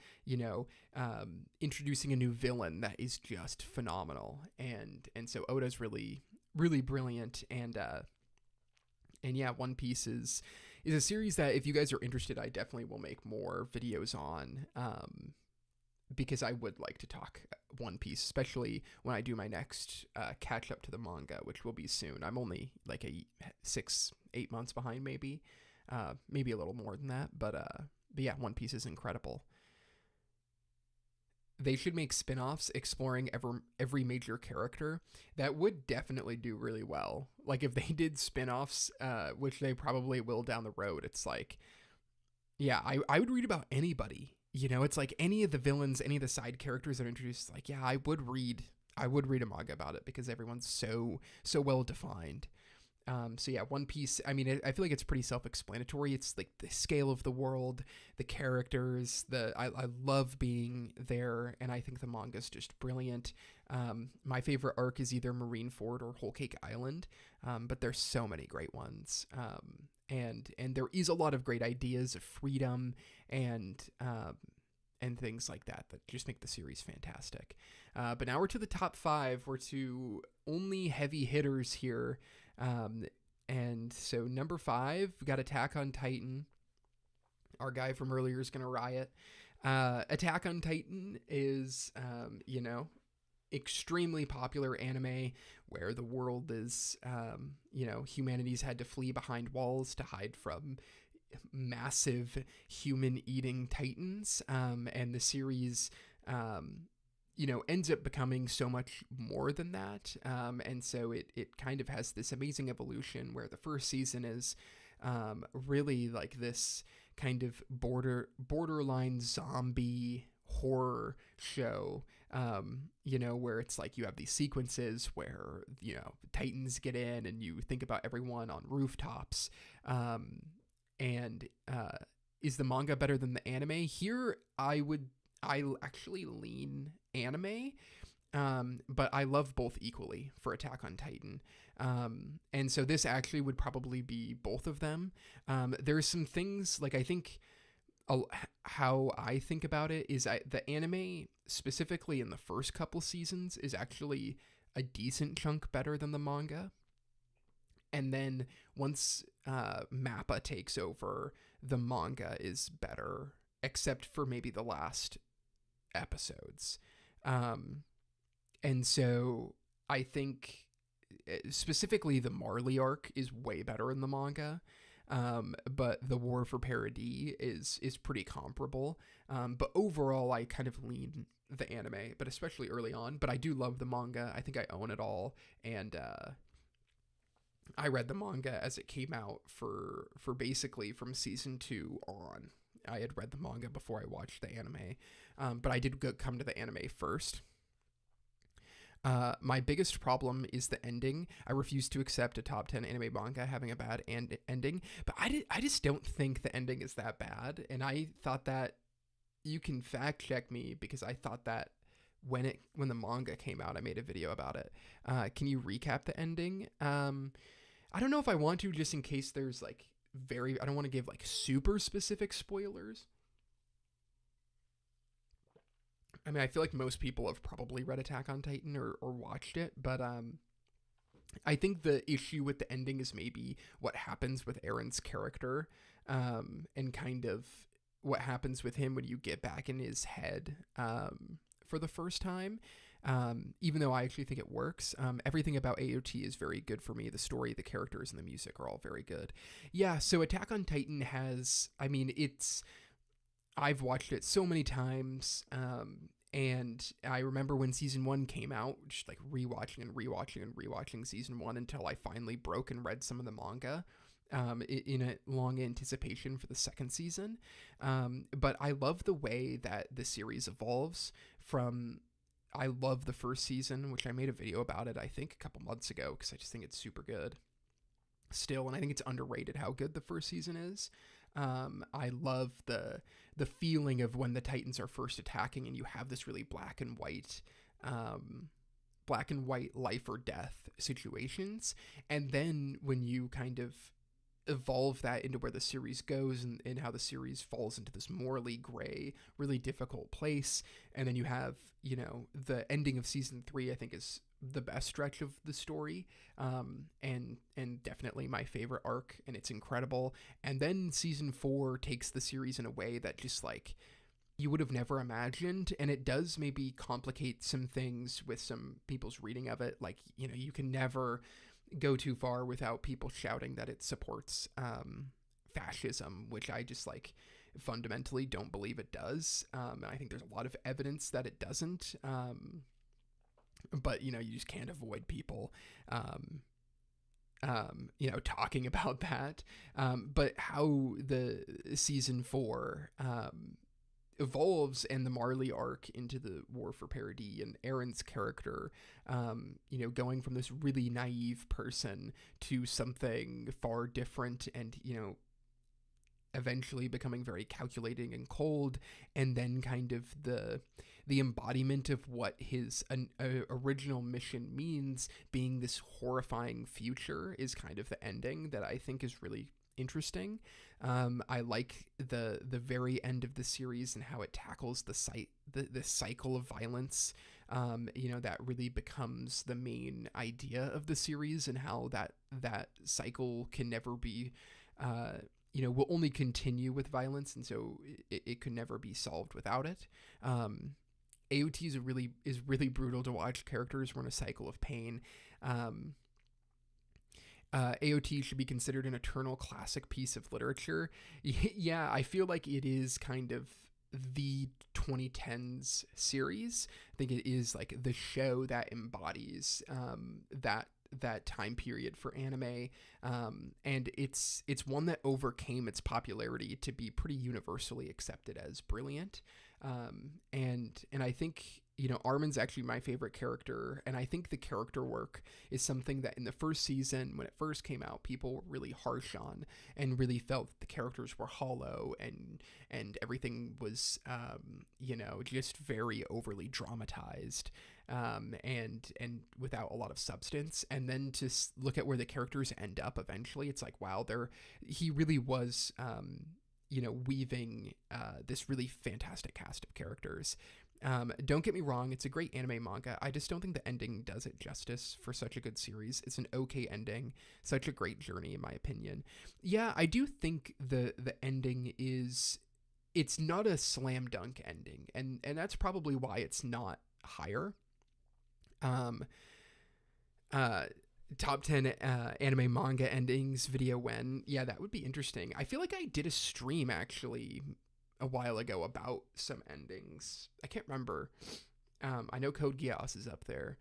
introducing a new villain that is just phenomenal. And so Oda's really, really brilliant. And yeah, One Piece is a series that, if you guys are interested, I definitely will make more videos on, because I would like to talk One Piece, especially when I do my next catch up to the manga, which will be soon. I'm only like 6-8 months behind, maybe a little more than that. But yeah, One Piece is incredible. They should make spin-offs exploring every major character. That would definitely do really well. Like if they did spin-offs, which they probably will down the road, it's like, yeah, I would read about anybody. It's like any of the villains, any of the side characters that are introduced, like, yeah, I would read a manga about it, because everyone's so well defined. So yeah, One Piece, I mean, I feel like it's pretty self-explanatory. It's like the scale of the world, the characters, I love being there, and I think the manga's just brilliant. My favorite arc is either Marineford or Whole Cake Island, but there's so many great ones. And there is a lot of great ideas of freedom and things like that just make the series fantastic. But now we're to the top 5. We're to only heavy hitters here. And so number 5, we got Attack on Titan. Our guy from earlier is going to riot. Attack on Titan is, extremely popular anime where the world is, humanity's had to flee behind walls to hide from massive human-eating titans. And the series, ends up becoming so much more than that. And so it kind of has this amazing evolution where the first season is really like this kind of borderline zombie horror show, where it's like you have these sequences where, titans get in and you think about everyone on rooftops. Is the manga better than the anime? Here, I actually lean anime, but I love both equally for Attack on Titan. And so this actually would probably be both of them. There's some things, like, I think how I think about it is the anime, specifically in the first couple seasons, is actually a decent chunk better than the manga. And then once Mappa takes over, the manga is better, except for maybe the last episodes. And so I think specifically the Marley arc is way better in the manga. But the War for Paradis is pretty comparable. But overall, I kind of lean the anime, but especially early on. But I do love the manga. I think I own it all. And I read the manga as it came out for basically from season 2 on. I had read the manga before I watched the anime. But I did come to the anime first. My biggest problem is the ending. I refuse to accept a top 10 anime manga having a bad ending, but I just don't think the ending is that bad. And I thought that, you can fact check me, because I thought that when the manga came out, I made a video about it. Can you recap the ending? I don't know if I want to, just in case there's like I don't want to give like super specific spoilers. I mean, I feel like most people have probably read Attack on Titan or watched it, but I think the issue with the ending is maybe what happens with Aaron's character, and kind of what happens with him when you get back in his head for the first time. Even though I actually think it works, everything about AOT is very good for me. The story, the characters, and the music are all very good. Yeah, so Attack on Titan has, I mean, I've watched it so many times, and I remember when season 1 came out, just like rewatching and rewatching and rewatching season 1 until I finally broke and read some of the manga, in a long anticipation for the second season. But I love the way that the series evolves from. I love the first season, which I made a video about it, I think, a couple months ago, because I just think it's super good still, and I think it's underrated how good the first season is. I love the feeling of when the Titans are first attacking, and you have this really black and white life or death situations, and then when you kind of evolve that into where the series goes, and how the series falls into this morally gray, really difficult place. And then you have, the ending of season 3, I think, is the best stretch of the story, and definitely my favorite arc, and it's incredible. And then season 4 takes the series in a way that just like you would have never imagined, and it does maybe complicate some things with some people's reading of it. Like, you can never go too far without people shouting that it supports fascism, which I just like fundamentally don't believe it does. And I think there's a lot of evidence that it doesn't. But you just can't avoid people talking about that. But how the season 4 evolves, and the Marley arc into the War for Parody, and Aaron's character, going from this really naive person to something far different, and, eventually becoming very calculating and cold, and then kind of the embodiment of what his original mission means, being this horrifying future, is kind of the ending that I think is really interesting. I like the very end of the series and how it tackles the cycle of violence. That really becomes the main idea of the series, and how that cycle can never be, will only continue with violence, and so it could never be solved without it. AOT is really brutal to watch. Characters run a cycle of pain. AOT should be considered an eternal classic piece of literature. Yeah, I feel like it is kind of the 2010s series. I think it is like the show that embodies that time period for anime, and it's one that overcame its popularity to be pretty universally accepted as brilliant. And I think Armin's actually my favorite character, and I think the character work is something that in the first season, when it first came out, people were really harsh on, and really felt that the characters were hollow, and everything was just very overly dramatized, and without a lot of substance. And then to look at where the characters end up eventually, it's like, wow, he really was weaving this really fantastic cast of characters. Don't get me wrong, it's a great anime manga. I just don't think the ending does it justice for such a good series. It's an okay ending, such a great journey, in my opinion. Yeah, I do think the ending it's not a slam dunk ending, and that's probably why it's not higher. Top 10 anime manga endings video when. Yeah, that would be interesting. I feel like I did a stream actually a while ago about some endings. I can't remember. I know Code Geass is up there.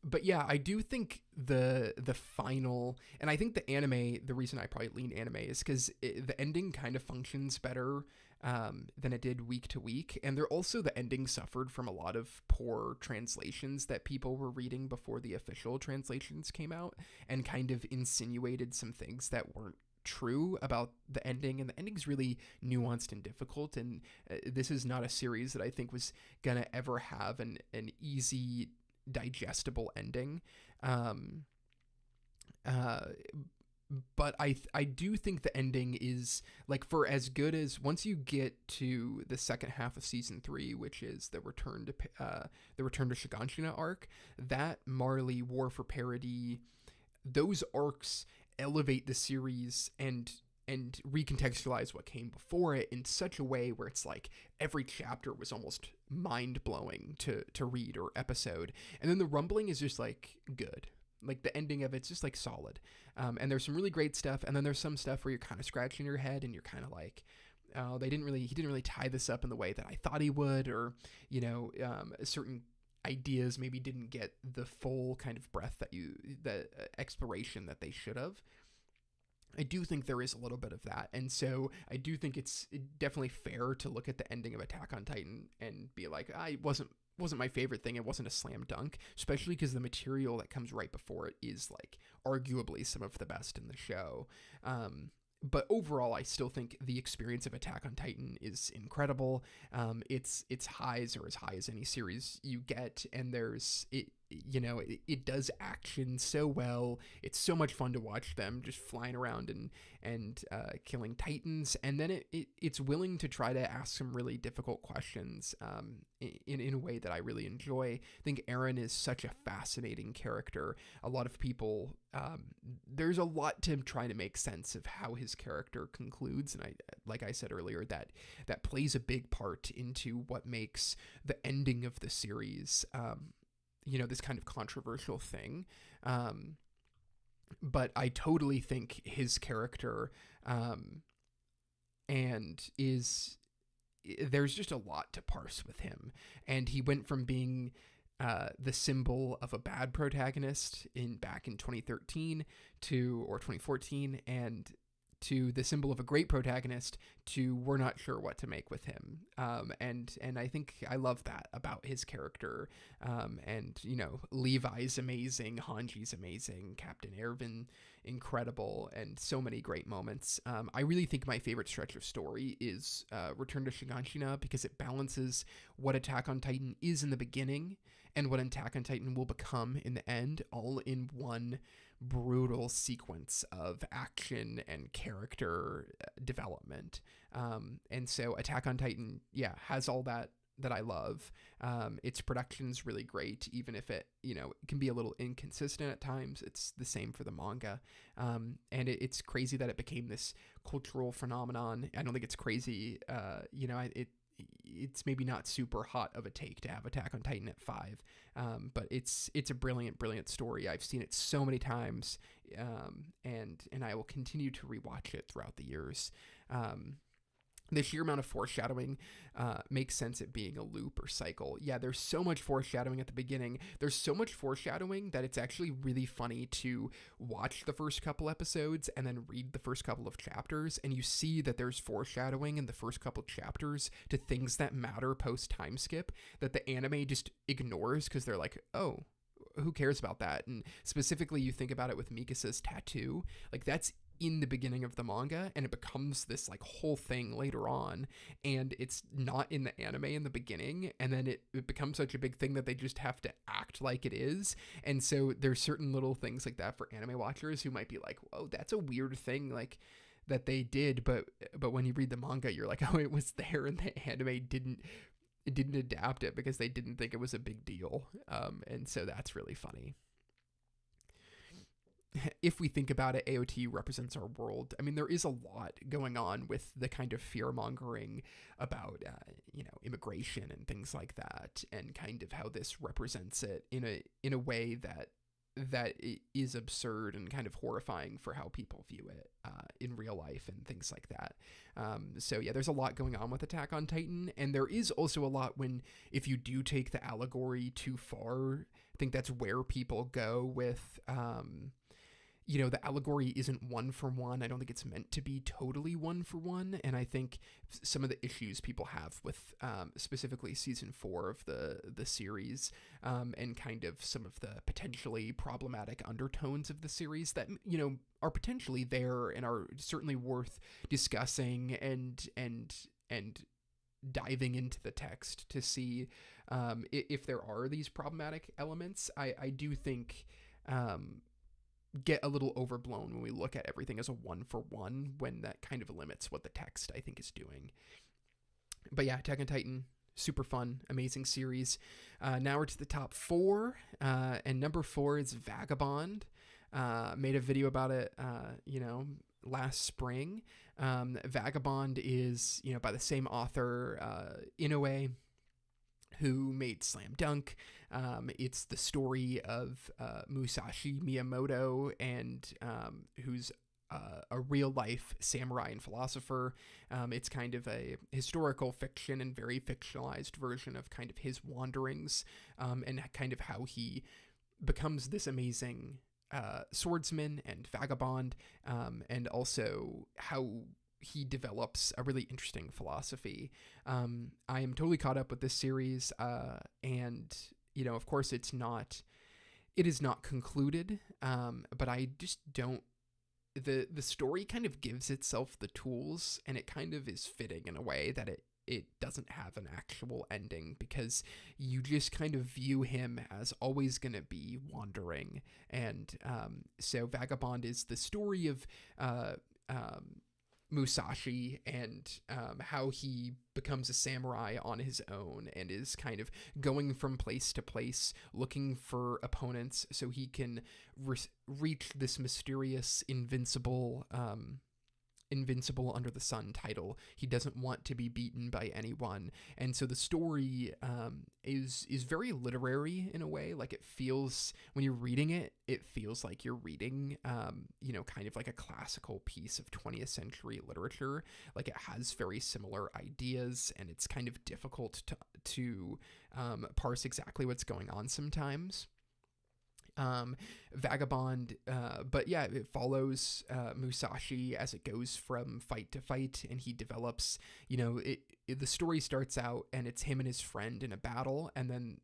But yeah, I do think the final, and I think the reason I probably lean anime is because the ending kind of functions better than it did week to week. And the ending suffered from a lot of poor translations that people were reading before the official translations came out, and kind of insinuated some things that weren't true about the ending. And the ending's really nuanced and difficult, and this is not a series that I think was gonna ever have an easy digestible ending. Uh, but I do think the ending is like, for as good as, once you get to the second half of season 3, which is the return to Shiganshina arc, that Marley War for Parody, those arcs elevate the series and recontextualize what came before it in such a way where it's like every chapter was almost mind-blowing to read, or episode. And then the Rumbling is just like good. Like the ending of it's just like solid. And there's some really great stuff, and then there's some stuff where you're kind of scratching your head and you're kind of like, oh, he didn't really tie this up in the way that I thought he would, or certain ideas maybe didn't get the full kind of breadth the exploration that they should have. I do think there is a little bit of that. And so I do think it's definitely fair to look at the ending of Attack on Titan and be like, it wasn't my favorite thing. It wasn't a slam dunk, especially because the material that comes right before it is like arguably some of the best in the show. But overall, I still think the experience of Attack on Titan is incredible. Its highs are as high as any series you get, and it does action so well. It's so much fun to watch them just flying around and killing titans, and then it's willing to try to ask some really difficult questions in a way that I really enjoy. I think Eren is such a fascinating character. A lot of people, there's a lot to try to make sense of how his character concludes, and like I said earlier, that plays a big part into what makes the ending of the series this kind of controversial thing. But I totally think his character there's just a lot to parse with him. And he went from being the symbol of a bad protagonist back in 2013 or 2014, and to the symbol of a great protagonist, to we're not sure what to make with him. And I think I love that about his character. And Levi's amazing, Hanji's amazing, Captain Erwin incredible, and so many great moments. I really think my favorite stretch of story is Return to Shiganshina, because it balances what Attack on Titan is in the beginning and what Attack on Titan will become in the end, all in one brutal sequence of action and character development. And so Attack on Titan, has all that I love. Its production's really great, even if it can be a little inconsistent at times. It's the same for the manga. And it's crazy that it became this cultural phenomenon. I don't think it's crazy. It's maybe not super hot of a take to have Attack on Titan at 5, but it's a brilliant story. I've seen it so many times, and I will continue to rewatch it throughout the years. The sheer amount of foreshadowing makes sense it being a loop or cycle. Yeah, there's so much foreshadowing at the beginning. There's so much foreshadowing that it's actually really funny to watch the first couple episodes and then read the first couple of chapters, and you see that there's foreshadowing in the first couple chapters to things that matter post time skip that the anime just ignores because they're like, oh, who cares about that? And specifically, you think about it with Mikasa's tattoo, like that's in the beginning of the manga, and it becomes this like whole thing later on, and it's not in the anime in the beginning, and then it becomes such a big thing that they just have to act like it is. And so there's certain little things like that for anime watchers who might be like, whoa, that's a weird thing like that they did, but when you read the manga, you're like, oh, it was there, and the anime didn't adapt it because they didn't think it was a big deal. And so that's really funny. If we think about it, AOT represents our world. I mean, there is a lot going on with the kind of fear-mongering about, immigration and things like that, and kind of how this represents it in a way that is absurd and kind of horrifying for how people view it in real life and things like that. So yeah, there's a lot going on with Attack on Titan, and there is also a lot if you do take the allegory too far. I think that's where people go with the allegory isn't one for one. I don't think it's meant to be totally one for one. And I think some of the issues people have with specifically season 4 of the series and kind of some of the potentially problematic undertones of the series that, are potentially there and are certainly worth discussing and diving into the text to see if there are these problematic elements. I do think get a little overblown when we look at everything as a one for one, when that kind of limits what the text, I think, is doing. But yeah, Attack on Titan, super fun, amazing series. Now we're to the top four, and number 4 is Vagabond. Made a video about it, last spring. Vagabond is, by the same author, Inoue, who made Slam Dunk. It's the story of Musashi Miyamoto, and who's a real life samurai and philosopher. It's kind of a historical fiction and very fictionalized version of kind of his wanderings, and kind of how he becomes this amazing swordsman and vagabond, and also how he develops a really interesting philosophy. I am totally caught up with this series, and of course it is not concluded, but I just don't. The story kind of gives itself the tools, and it kind of is fitting in a way that it doesn't have an actual ending, because you just kind of view him as always going to be wandering. And so Vagabond is the story of Musashi, and how he becomes a samurai on his own, and is kind of going from place to place looking for opponents so he can reach this mysterious invincible under the sun title. He doesn't want to be beaten by anyone. And so the story is very literary in a way. Like, it feels, when you're reading it, it feels like you're reading kind of like a classical piece of 20th century literature. Like, it has very similar ideas, and it's kind of difficult to parse exactly what's going on sometimes. Vagabond, but yeah, it follows Musashi as it goes from fight to fight, and he develops, the story starts out and it's him and his friend in a battle, and then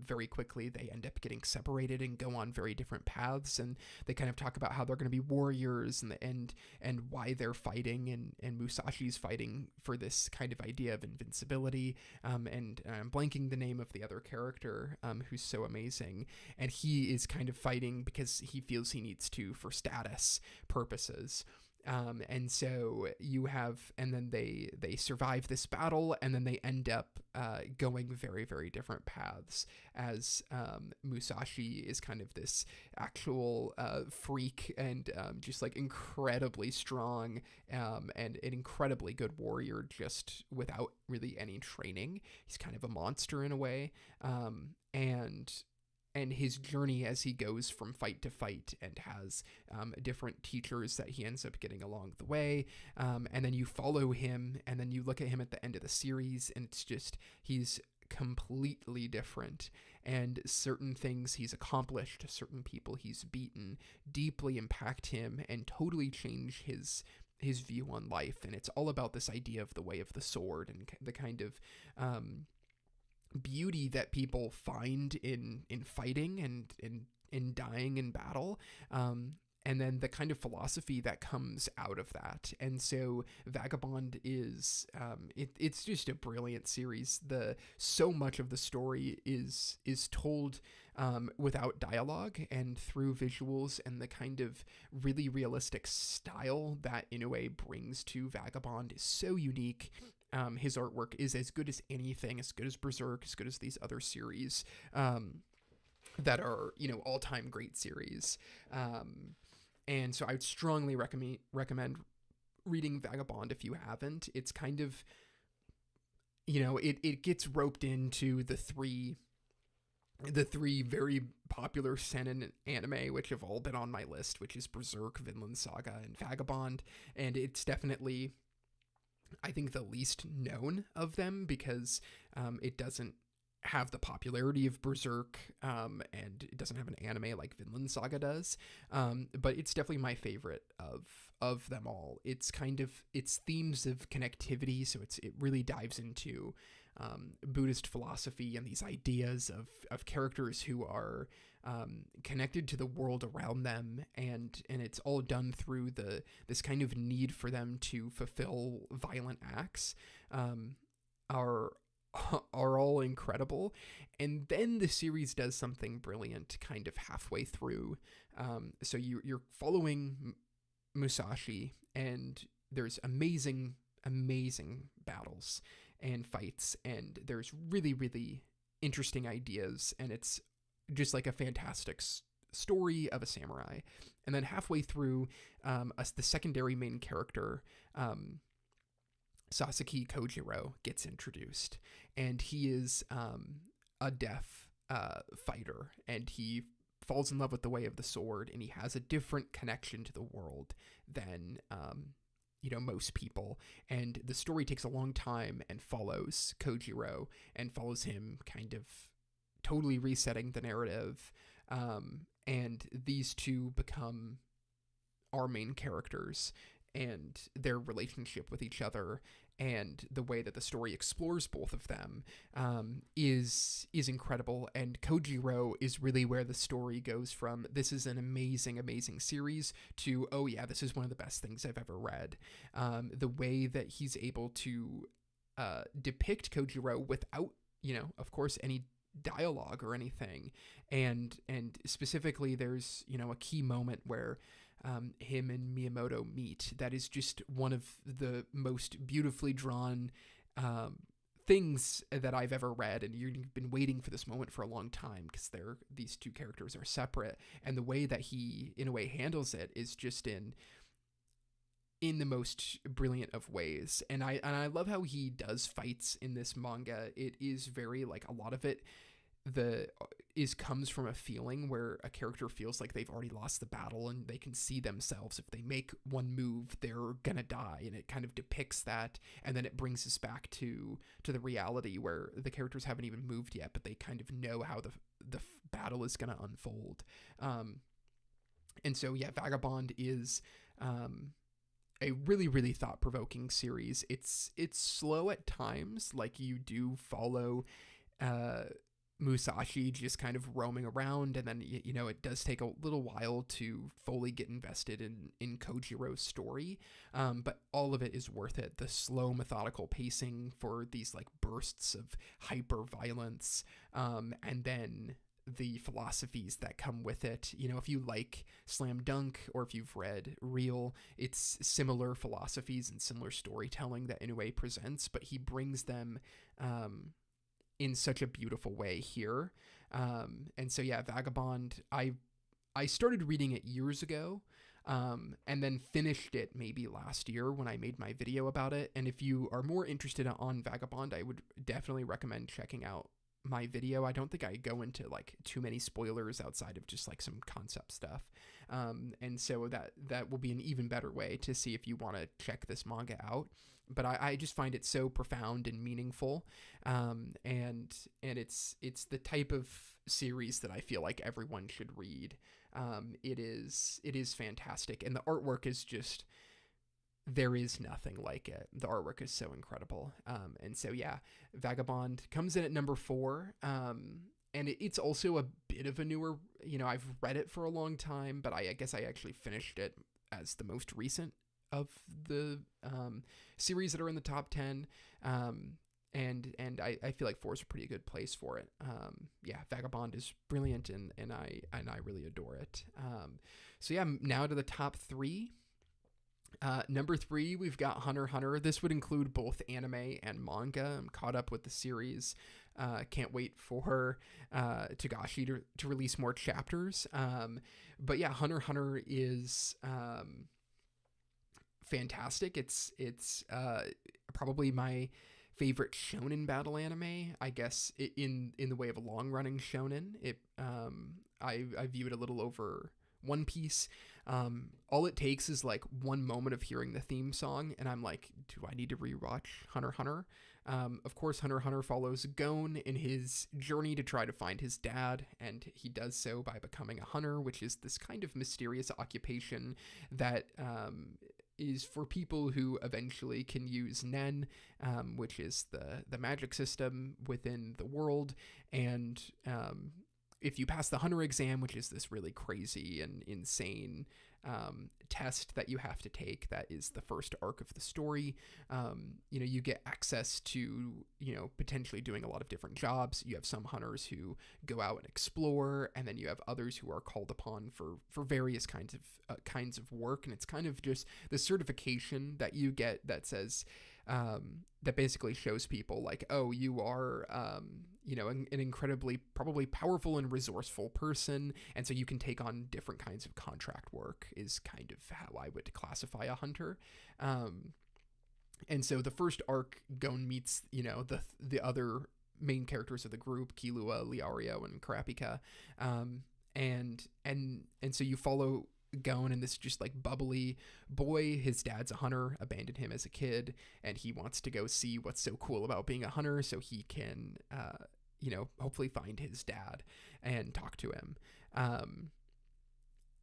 very quickly they end up getting separated and go on very different paths, and they kind of talk about how they're going to be warriors in the end, and why they're fighting, and Musashi's fighting for this kind of idea of invincibility, and I'm blanking the name of the other character, who's so amazing, and he is kind of fighting because he feels he needs to for status purposes. And so and then they survive this battle, and then they end up going very, very different paths, as Musashi is kind of this actual freak, and just like incredibly strong, and an incredibly good warrior just without really any training. He's kind of a monster in a way, and his journey as he goes from fight to fight, and has different teachers that he ends up getting along the way. And then you follow him, and then you look at him at the end of the series, and it's just, he's completely different. And certain things he's accomplished, certain people he's beaten, deeply impact him and totally change his view on life. And it's all about this idea of the way of the sword, and the kind of beauty that people find in fighting and in dying in battle, and then the kind of philosophy that comes out of that. And so Vagabond is it's just a brilliant series. So much of the story is told without dialogue and through visuals, and the kind of really realistic style that Inoue brings to Vagabond is so unique. His artwork is as good as anything, as good as Berserk, as good as these other series that are, all-time great series. And so I would strongly recommend reading Vagabond if you haven't. It's kind of, it gets roped into the three very popular seinen anime, which have all been on my list, which is Berserk, Vinland Saga, and Vagabond. And it's definitely, I think, the least known of them, because it doesn't have the popularity of Berserk, and it doesn't have an anime like Vinland Saga does, but it's definitely my favorite of them all. It's kind of, it's themes of connectivity, so it really dives into Buddhist philosophy and these ideas of characters who are connected to the world around them, and it's all done through this kind of need for them to fulfill violent acts. are all incredible. And then the series does something brilliant kind of halfway through. So you're following Musashi, and there's amazing battles and fights, and there's really, really interesting ideas, and it's just like a fantastic story of a samurai. And then halfway through, the secondary main character, Sasaki Kojiro, gets introduced, and he is a deaf fighter, and he falls in love with the way of the sword, and he has a different connection to the world than most people. And the story takes a long time and follows Kojiro and follows him kind of totally resetting the narrative. And these two become our main characters, and their relationship with each other and the way that the story explores both of them is incredible. And Kojiro is really where the story goes from this is an amazing series to, oh yeah, this is one of the best things I've ever read. The way that he's able to depict Kojiro without, of course, any dialogue or anything. And specifically, there's, a key moment where him and Miyamoto meet. That is just one of the most beautifully drawn things that I've ever read, and you've been waiting for this moment for a long time because these two characters are separate, and the way that he, in a way, handles it is just in the most brilliant of ways. And I love how he does fights in this manga. It is very, like, a lot of it comes from a feeling where a character feels like they've already lost the battle, and they can see themselves, if they make one move, they're gonna die, and it kind of depicts that. And then it brings us back to the reality where the characters haven't even moved yet, but they kind of know how the battle is gonna unfold. And so yeah, Vagabond is a really, really thought-provoking series. It's slow at times, like you do follow Musashi just kind of roaming around, and then it does take a little while to fully get invested in Kojiro's story, but all of it is worth it. The slow, methodical pacing for these like bursts of hyper violence, and then the philosophies that come with it. If you like Slam Dunk, or if you've read Real, it's similar philosophies and similar storytelling that Inoue presents, but he brings them in such a beautiful way here. And so yeah, Vagabond, I started reading it years ago, and then finished it maybe last year when I made my video about it. And if you are more interested on Vagabond, I would definitely recommend checking out my video. I don't think I go into like too many spoilers outside of just like some concept stuff. And so that will be an even better way to see if you want to check this manga out. But I just find it so profound and meaningful. And it's the type of series that I feel like everyone should read. It is fantastic. And the artwork is just, there is nothing like it. The artwork is so incredible. And so yeah, Vagabond comes in at number 4. And it's also a bit of a newer, I've read it for a long time, but I guess I actually finished it as the most recent of the series that are in the top 10. And I feel like 4 is a pretty good place for it. Yeah, Vagabond is brilliant, and I really adore it. So yeah, now to the top 3. Number 3, we've got Hunter x Hunter. This would include both anime and manga. I'm caught up with the series. Can't wait for Togashi to release more chapters. But yeah, Hunter x Hunter is fantastic. It's probably my favorite shonen battle anime, I guess, in the way of a long-running shonen. I view it a little over One Piece. All it takes is like one moment of hearing the theme song, and I'm like, do I need to rewatch Hunter x Hunter? Of course, Hunter x Hunter follows Gon in his journey to try to find his dad, and he does so by becoming a hunter, which is this kind of mysterious occupation that is for people who eventually can use Nen, which is the magic system within the world. And if you pass the hunter exam, which is this really crazy and insane test that you have to take. That is the first arc of the story. You get access to, potentially doing a lot of different jobs. You have some hunters who go out and explore, and then you have others who are called upon for various kinds of work. And it's kind of just the certification that you get that says, that basically shows people like, oh, you are, an incredibly probably powerful and resourceful person, and so you can take on different kinds of contract work is kind of how I would classify a hunter. And so the first arc, Gon meets, the other main characters of the group, Killua, Liario, and Karapika, and so you follow Gon and this just like bubbly boy. His dad's a hunter, abandoned him as a kid, and he wants to go see what's so cool about being a hunter so he can hopefully find his dad and talk to him.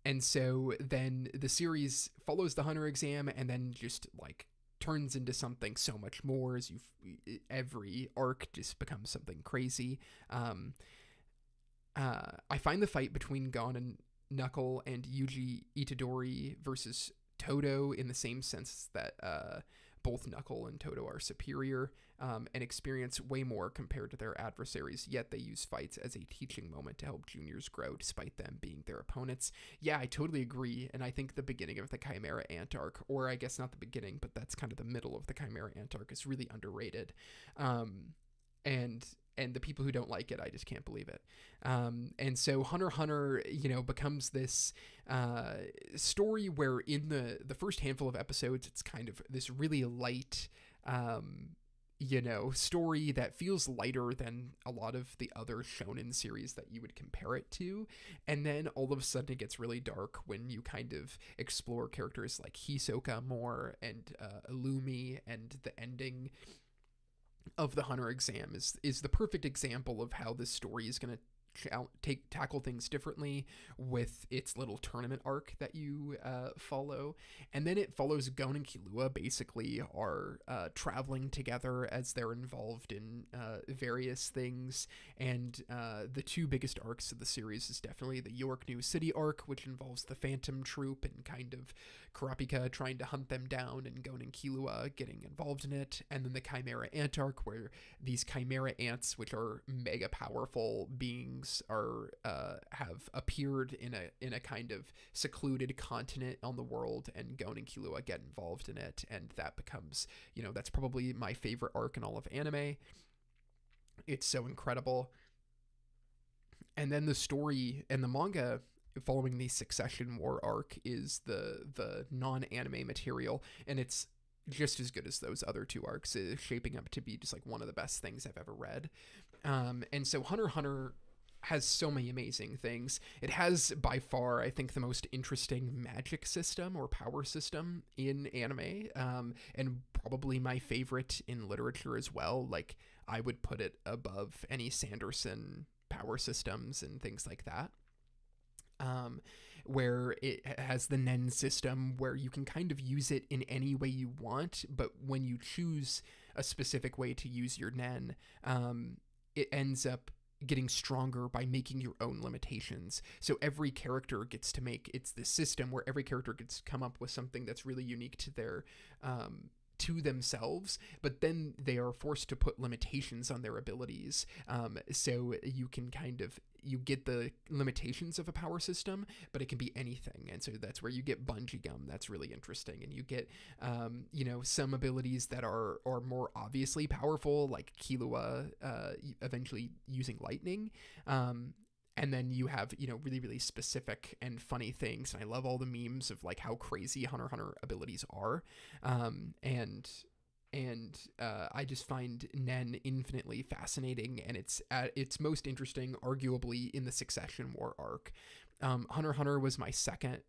And so then the series follows the hunter exam and then just like turns into something so much more as every arc just becomes something crazy. I find the fight between Gon and Knuckle and Yuji Itadori versus Todo in the same sense that both Knuckle and Todo are superior and experience way more compared to their adversaries, yet they use fights as a teaching moment to help juniors grow despite them being their opponents. Yeah, I totally agree, and I think the beginning of the Chimera Ant arc, or I guess not the beginning, but that's kind of the middle of the Chimera Ant arc, is really underrated. And the people who don't like it, I just can't believe it. And so Hunter x Hunter, becomes this story where in the first handful of episodes, it's kind of this really light, story that feels lighter than a lot of the other shonen series that you would compare it to. And then all of a sudden it gets really dark when you kind of explore characters like Hisoka more and Illumi, and the ending of the Hunter exam is the perfect example of how this story is going to tackle things differently with its little tournament arc that you follow. And then it follows Gon and Killua basically are traveling together as they're involved in various things. And the two biggest arcs of the series is definitely the York New City arc, which involves the Phantom Troop and kind of Karapika trying to hunt them down and Gon and Killua getting involved in it. And then the Chimera Ant arc, where these Chimera Ants, which are mega powerful beings, have appeared in a kind of secluded continent on the world, and Gon and Killua get involved in it, and that becomes, that's probably my favorite arc in all of anime. It's so incredible. And then the story and the manga following the Succession War arc is the non-anime material, and it's just as good as those other two arcs. It's shaping up to be just like one of the best things I've ever read. And so Hunter x Hunter has so many amazing things. It has by far, I think, the most interesting magic system or power system in anime, and probably my favorite in literature as well. Like, I would put it above any Sanderson power systems and things like that. Where it has the Nen system, where you can kind of use it in any way you want, but when you choose a specific way to use your Nen, it ends up getting stronger by making your own limitations. So every character gets to it's this system where every character gets to come up with something that's really unique to their to themselves, but then they are forced to put limitations on their abilities. So you get the limitations of a power system, but it can be anything. And so that's where you get bungee gum. That's really interesting. And you get, some abilities that are more obviously powerful, like Killua eventually using lightning. And then you have, really, really specific and funny things. And I love all the memes of like how crazy Hunter x Hunter abilities are. And I just find Nen infinitely fascinating, and it's at its most interesting, arguably, in the Succession War arc. Hunter x Hunter was my second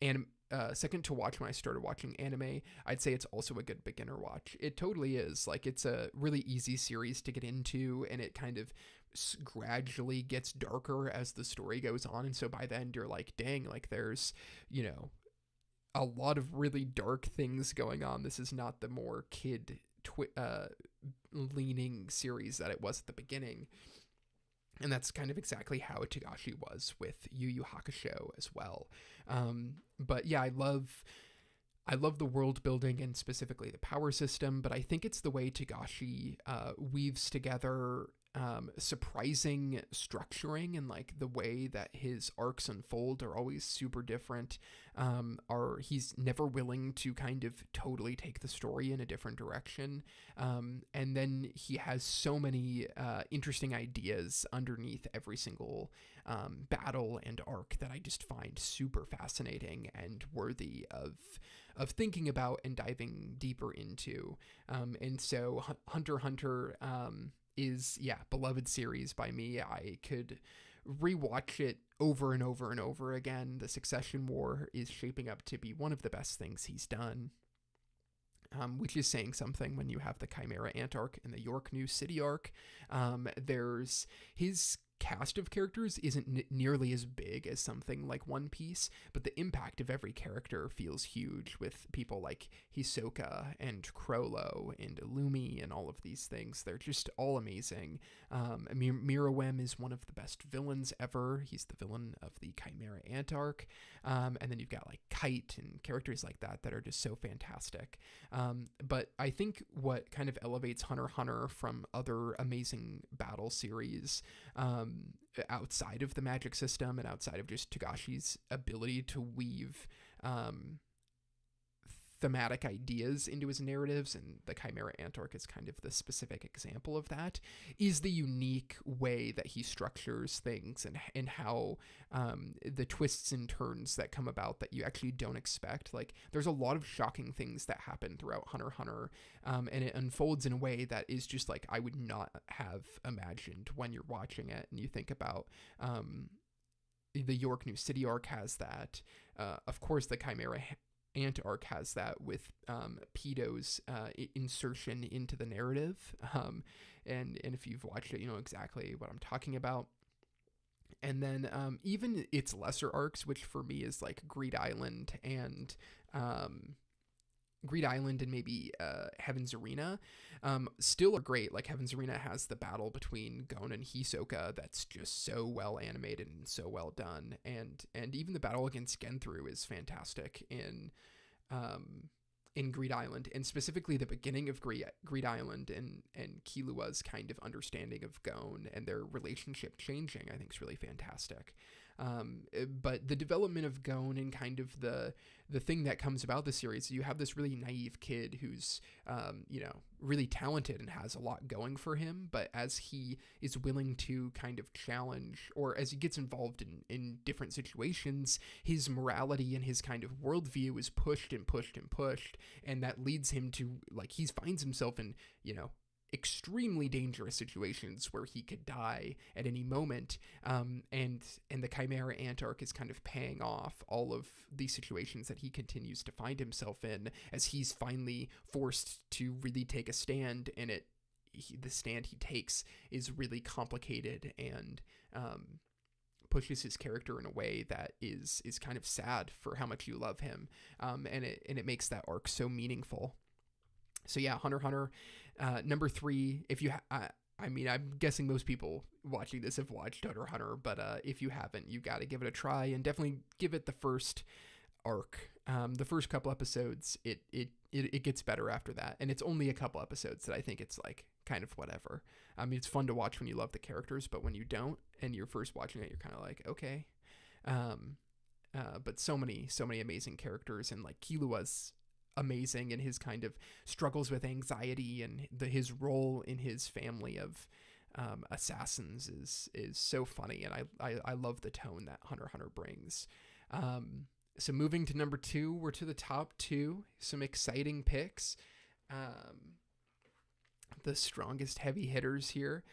to watch when I started watching anime. I'd say it's also a good beginner watch. It totally is. Like, it's a really easy series to get into, and it kind of gradually gets darker as the story goes on. And so by then you're like, dang, like there's, a lot of really dark things going on. This is not the more kid leaning series that it was at the beginning. And that's kind of exactly how Togashi was with Yu Yu Hakusho as well. But yeah, I love the world building and specifically the power system, but I think it's the way Togashi weaves together surprising structuring, and like the way that his arcs unfold are always super different. He's never willing to kind of totally take the story in a different direction, and then he has so many interesting ideas underneath every single battle and arc that I just find super fascinating and worthy of thinking about and diving deeper into. And so Hunter x Hunter is, yeah, beloved series by me. I could rewatch it over and over and over again. The Succession War is shaping up to be one of the best things he's done. Which is saying something when you have the Chimera Ant arc and the York New City arc. There's his cast of characters isn't nearly as big as something like One Piece, but the impact of every character feels huge, with people like Hisoka and Crollo and Illumi and all of these things. They're just all amazing. Mirawem is one of the best villains ever. He's the villain of the Chimera Ant arc. And then you've got like Kite and characters like that are just so fantastic. But I think what kind of elevates Hunter x Hunter from other amazing battle series, outside of the magic system and outside of just Togashi's ability to weave thematic ideas into his narratives, and the Chimera Ant arc is kind of the specific example of that, is the unique way that he structures things, and how the twists and turns that come about that you actually don't expect. Like, there's a lot of shocking things that happen throughout Hunter x Hunter, and it unfolds in a way that is just like I would not have imagined when you're watching it. And you think about the York New City arc has that. Of course, the Chimera Ant arc has that with Pedo's insertion into the narrative. And if you've watched it, you know exactly what I'm talking about. And then even its lesser arcs, which for me is like Greed Island and maybe Heaven's Arena, still are great. Like, Heaven's Arena has the battle between Gon and Hisoka that's just so well animated and so well done, and even the battle against Genthru is fantastic in Greed Island, and specifically the beginning of Greed Island and Killua's kind of understanding of Gon and their relationship changing, I think is really fantastic. But the development of Gon and kind of the thing that comes about the series, you have this really naive kid who's, really talented and has a lot going for him. But as he is willing to kind of challenge, or as he gets involved in different situations, his morality and his kind of worldview is pushed and pushed and pushed. And that leads him to, like, he finds himself in, extremely dangerous situations where he could die at any moment, and the Chimera Ant arc is kind of paying off all of these situations that he continues to find himself in, as he's finally forced to really take a stand, and the stand he takes is really complicated and pushes his character in a way that is kind of sad for how much you love him, and it makes that arc so meaningful. So yeah, Hunter x Hunter, number 3. If you, I'm guessing most people watching this have watched Hunter x Hunter, but if you haven't, you got to give it a try, and definitely give it the first arc. The first couple episodes, it gets better after that, and it's only a couple episodes that I think it's like kind of whatever. I mean, it's fun to watch when you love the characters, but when you don't and you're first watching it, you're kind of like, okay. But so many amazing characters, and like Killua's amazing, and his kind of struggles with anxiety and his role in his family of assassins is so funny, and I love the tone that Hunter x Hunter brings. So moving to number 2, we're to the top 2, some exciting picks. The strongest heavy hitters here.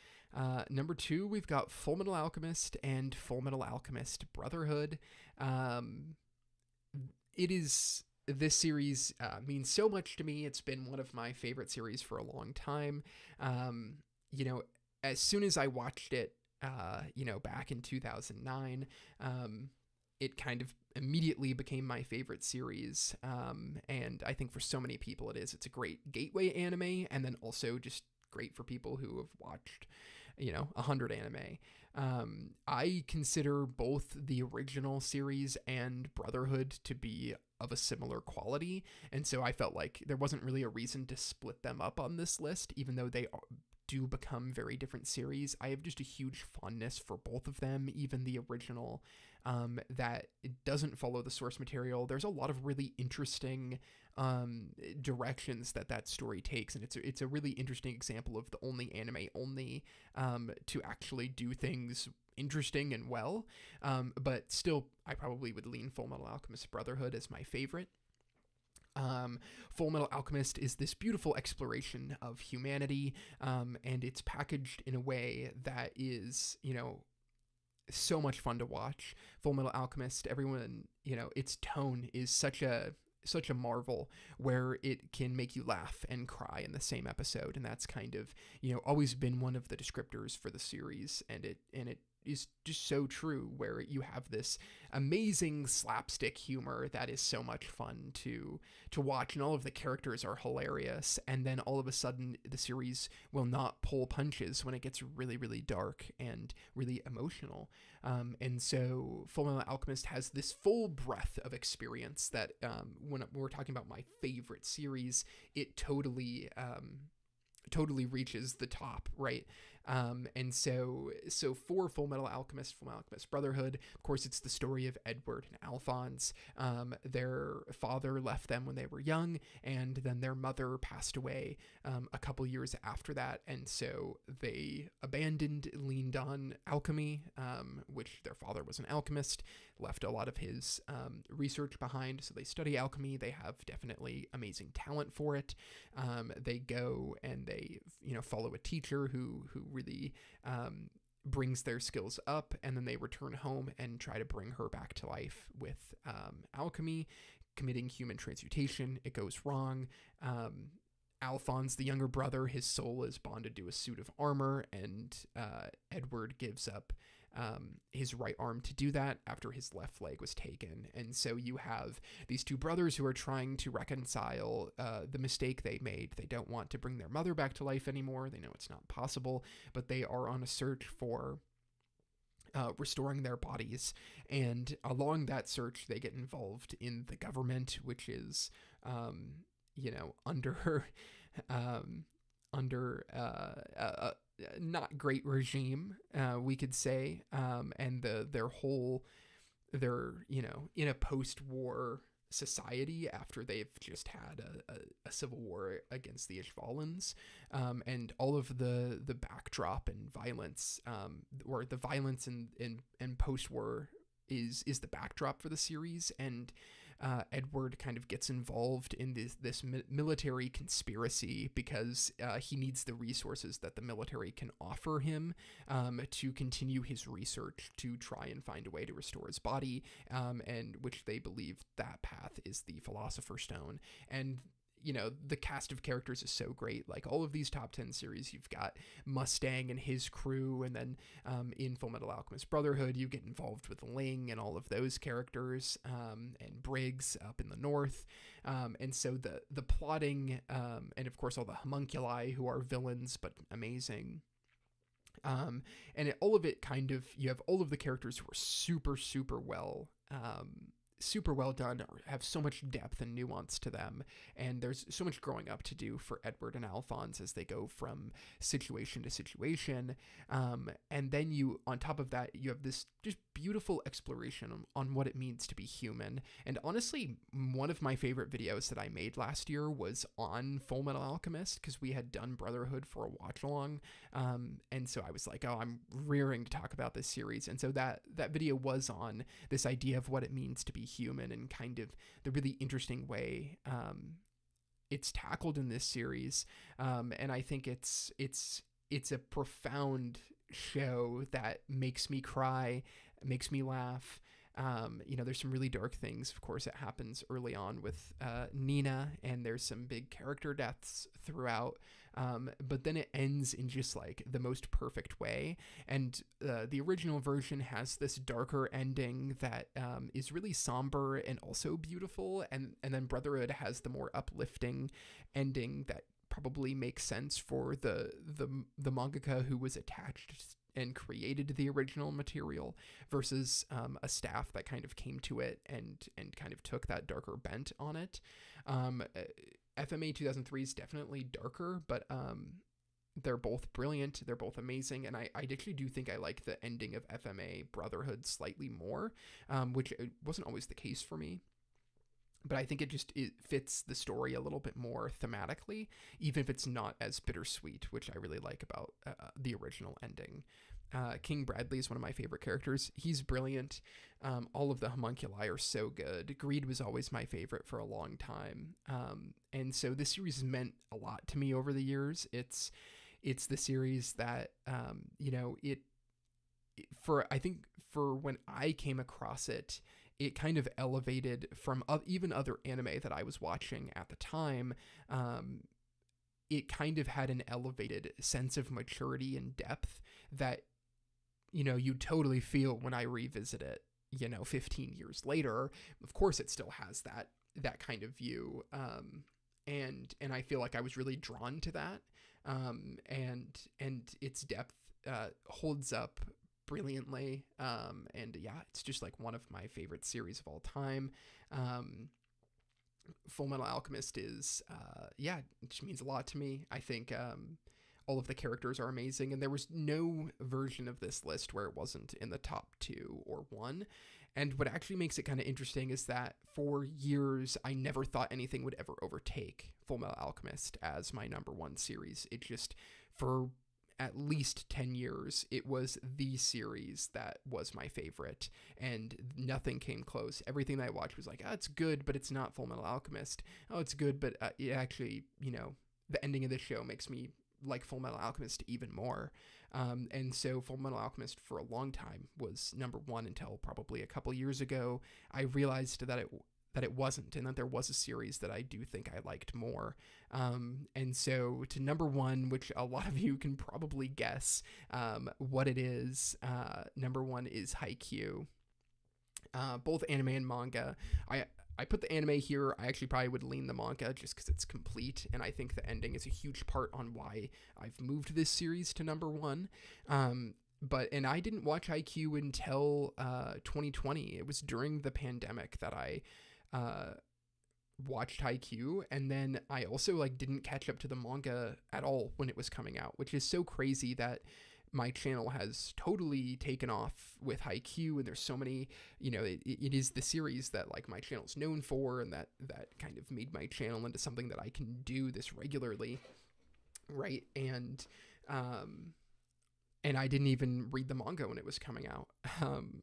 Number 2, we've got Fullmetal Alchemist and Fullmetal Alchemist Brotherhood. This series means so much to me. It's been one of my favorite series for a long time. As soon as I watched it, back in 2009, it kind of immediately became my favorite series. And I think for so many people it's a great gateway anime, and then also just great for people who have watched, 100 anime. I consider both the original series and Brotherhood to be of a similar quality, and so I felt like there wasn't really a reason to split them up on this list, even though they do become very different series. I have just a huge fondness for both of them, even the original, that it doesn't follow the source material. There's a lot of really interesting directions that story takes, and it's a really interesting example of the only anime only to actually do things interesting and well. But still, I probably would lean Full Metal Alchemist Brotherhood as my favorite. Full Metal Alchemist is this beautiful exploration of humanity, and it's packaged in a way that is, so much fun to watch. Full Metal Alchemist, everyone, its tone is such a marvel, where it can make you laugh and cry in the same episode, and that's kind of always been one of the descriptors for the series, and it is just so true, where you have this amazing slapstick humor that is so much fun to watch, and all of the characters are hilarious, and then all of a sudden the series will not pull punches when it gets really, really dark and really emotional. And so Full Metal Alchemist has this full breadth of experience that when we're talking about my favorite series, it totally reaches the top, right? And so for Full Metal Alchemist Brotherhood, of course, it's the story of Edward and Alphonse. Their father left them when they were young, and then their mother passed away a couple years after that, and so they leaned on alchemy, which their father was an alchemist, left a lot of his research behind, so they study alchemy. They have definitely amazing talent for it. They go and they follow a teacher who really brings their skills up, and then they return home and try to bring her back to life with alchemy, committing human transmutation. It goes wrong. Alphonse, the younger brother, his soul is bonded to a suit of armor, and Edward gives up his right arm to do that after his left leg was taken. And so you have these two brothers who are trying to reconcile the mistake they made. They don't want to bring their mother back to life anymore. They know it's not possible, but they are on a search for restoring their bodies. And along that search, they get involved in the government, which is, under not great regime, we could say, and they're in a post-war society after they've just had a civil war against the Ishvalans, and all of the backdrop and violence, or the violence and post-war is the backdrop for the series. And Edward kind of gets involved in this military conspiracy because he needs the resources that the military can offer him to continue his research to try and find a way to restore his body, and which they believe that path is the Philosopher's Stone. And the cast of characters is so great. Like, all of these top 10 series, you've got Mustang and his crew, and then in Full Metal Alchemist Brotherhood, you get involved with Ling and all of those characters, and Briggs up in the north. And so the plotting, and of course all the homunculi, who are villains but amazing. And all of it kind of, you have all of the characters who are super, super well done, or have so much depth and nuance to them, and there's so much growing up to do for Edward and Alphonse as they go from situation to situation, and then on top of that, you have this just beautiful exploration on what it means to be human. And honestly, one of my favorite videos that I made last year was on Full Metal Alchemist, because we had done Brotherhood for a watch along, and so I was like, oh, I'm rearing to talk about this series. And so that video was on this idea of what it means to be human, and kind of the really interesting way it's tackled in this series. And I think it's a profound show that makes me cry, makes me laugh. There's some really dark things. Of course, it happens early on with Nina, and there's some big character deaths throughout. But then it ends in just like the most perfect way. And the original version has this darker ending that is really somber and also beautiful. And then Brotherhood has the more uplifting ending that probably makes sense for the mangaka who was attached and created the original material versus a staff that kind of came to it and kind of took that darker bent on it. FMA 2003 is definitely darker, but they're both brilliant. They're both amazing. And I actually do think I like the ending of FMA Brotherhood slightly more, which wasn't always the case for me. But I think it fits the story a little bit more thematically, even if it's not as bittersweet, which I really like about the original ending. King Bradley is one of my favorite characters. He's brilliant. All of the homunculi are so good. Greed was always my favorite for a long time. And so this series meant a lot to me over the years. It's the series that, I think for when I came across it, it kind of elevated from even other anime that I was watching at the time. It kind of had an elevated sense of maturity and depth that, you totally feel when I revisit it, 15 years later. Of course, it still has that kind of view. And I feel like I was really drawn to that. And its depth holds up brilliantly. And yeah, it's just like one of my favorite series of all time. Full Metal Alchemist is, it just means a lot to me. I think all of the characters are amazing, and there was no version of this list where it wasn't in the top 2 or 1. And what actually makes it kind of interesting is that for years, I never thought anything would ever overtake Full Metal Alchemist as my number 1 series. It just, for at least 10 years, it was the series that was my favorite, and nothing came close. Everything that I watched was like, it's good, but it's not Full Metal Alchemist. Oh, it's good, but it actually, the ending of this show makes me like Full Metal Alchemist even more. And so Full Metal Alchemist for a long time was number 1 until probably a couple years ago. I realized that it wasn't, and that there was a series that I do think I liked more. And so to number 1, which a lot of you can probably guess what it is, number 1 is Haikyuu. Both anime and manga. I put the anime here. I actually probably would lean the manga just because it's complete, and I think the ending is a huge part on why I've moved this series to number 1. And I didn't watch Haikyuu until 2020. It was during the pandemic that I watched Haikyuu, and then I also didn't catch up to the manga at all when it was coming out, which is so crazy that my channel has totally taken off with Haikyuu, and there's so many, it is the series that my channel's known for, and that kind of made my channel into something that I can do this regularly, right? And I didn't even read the manga when it was coming out.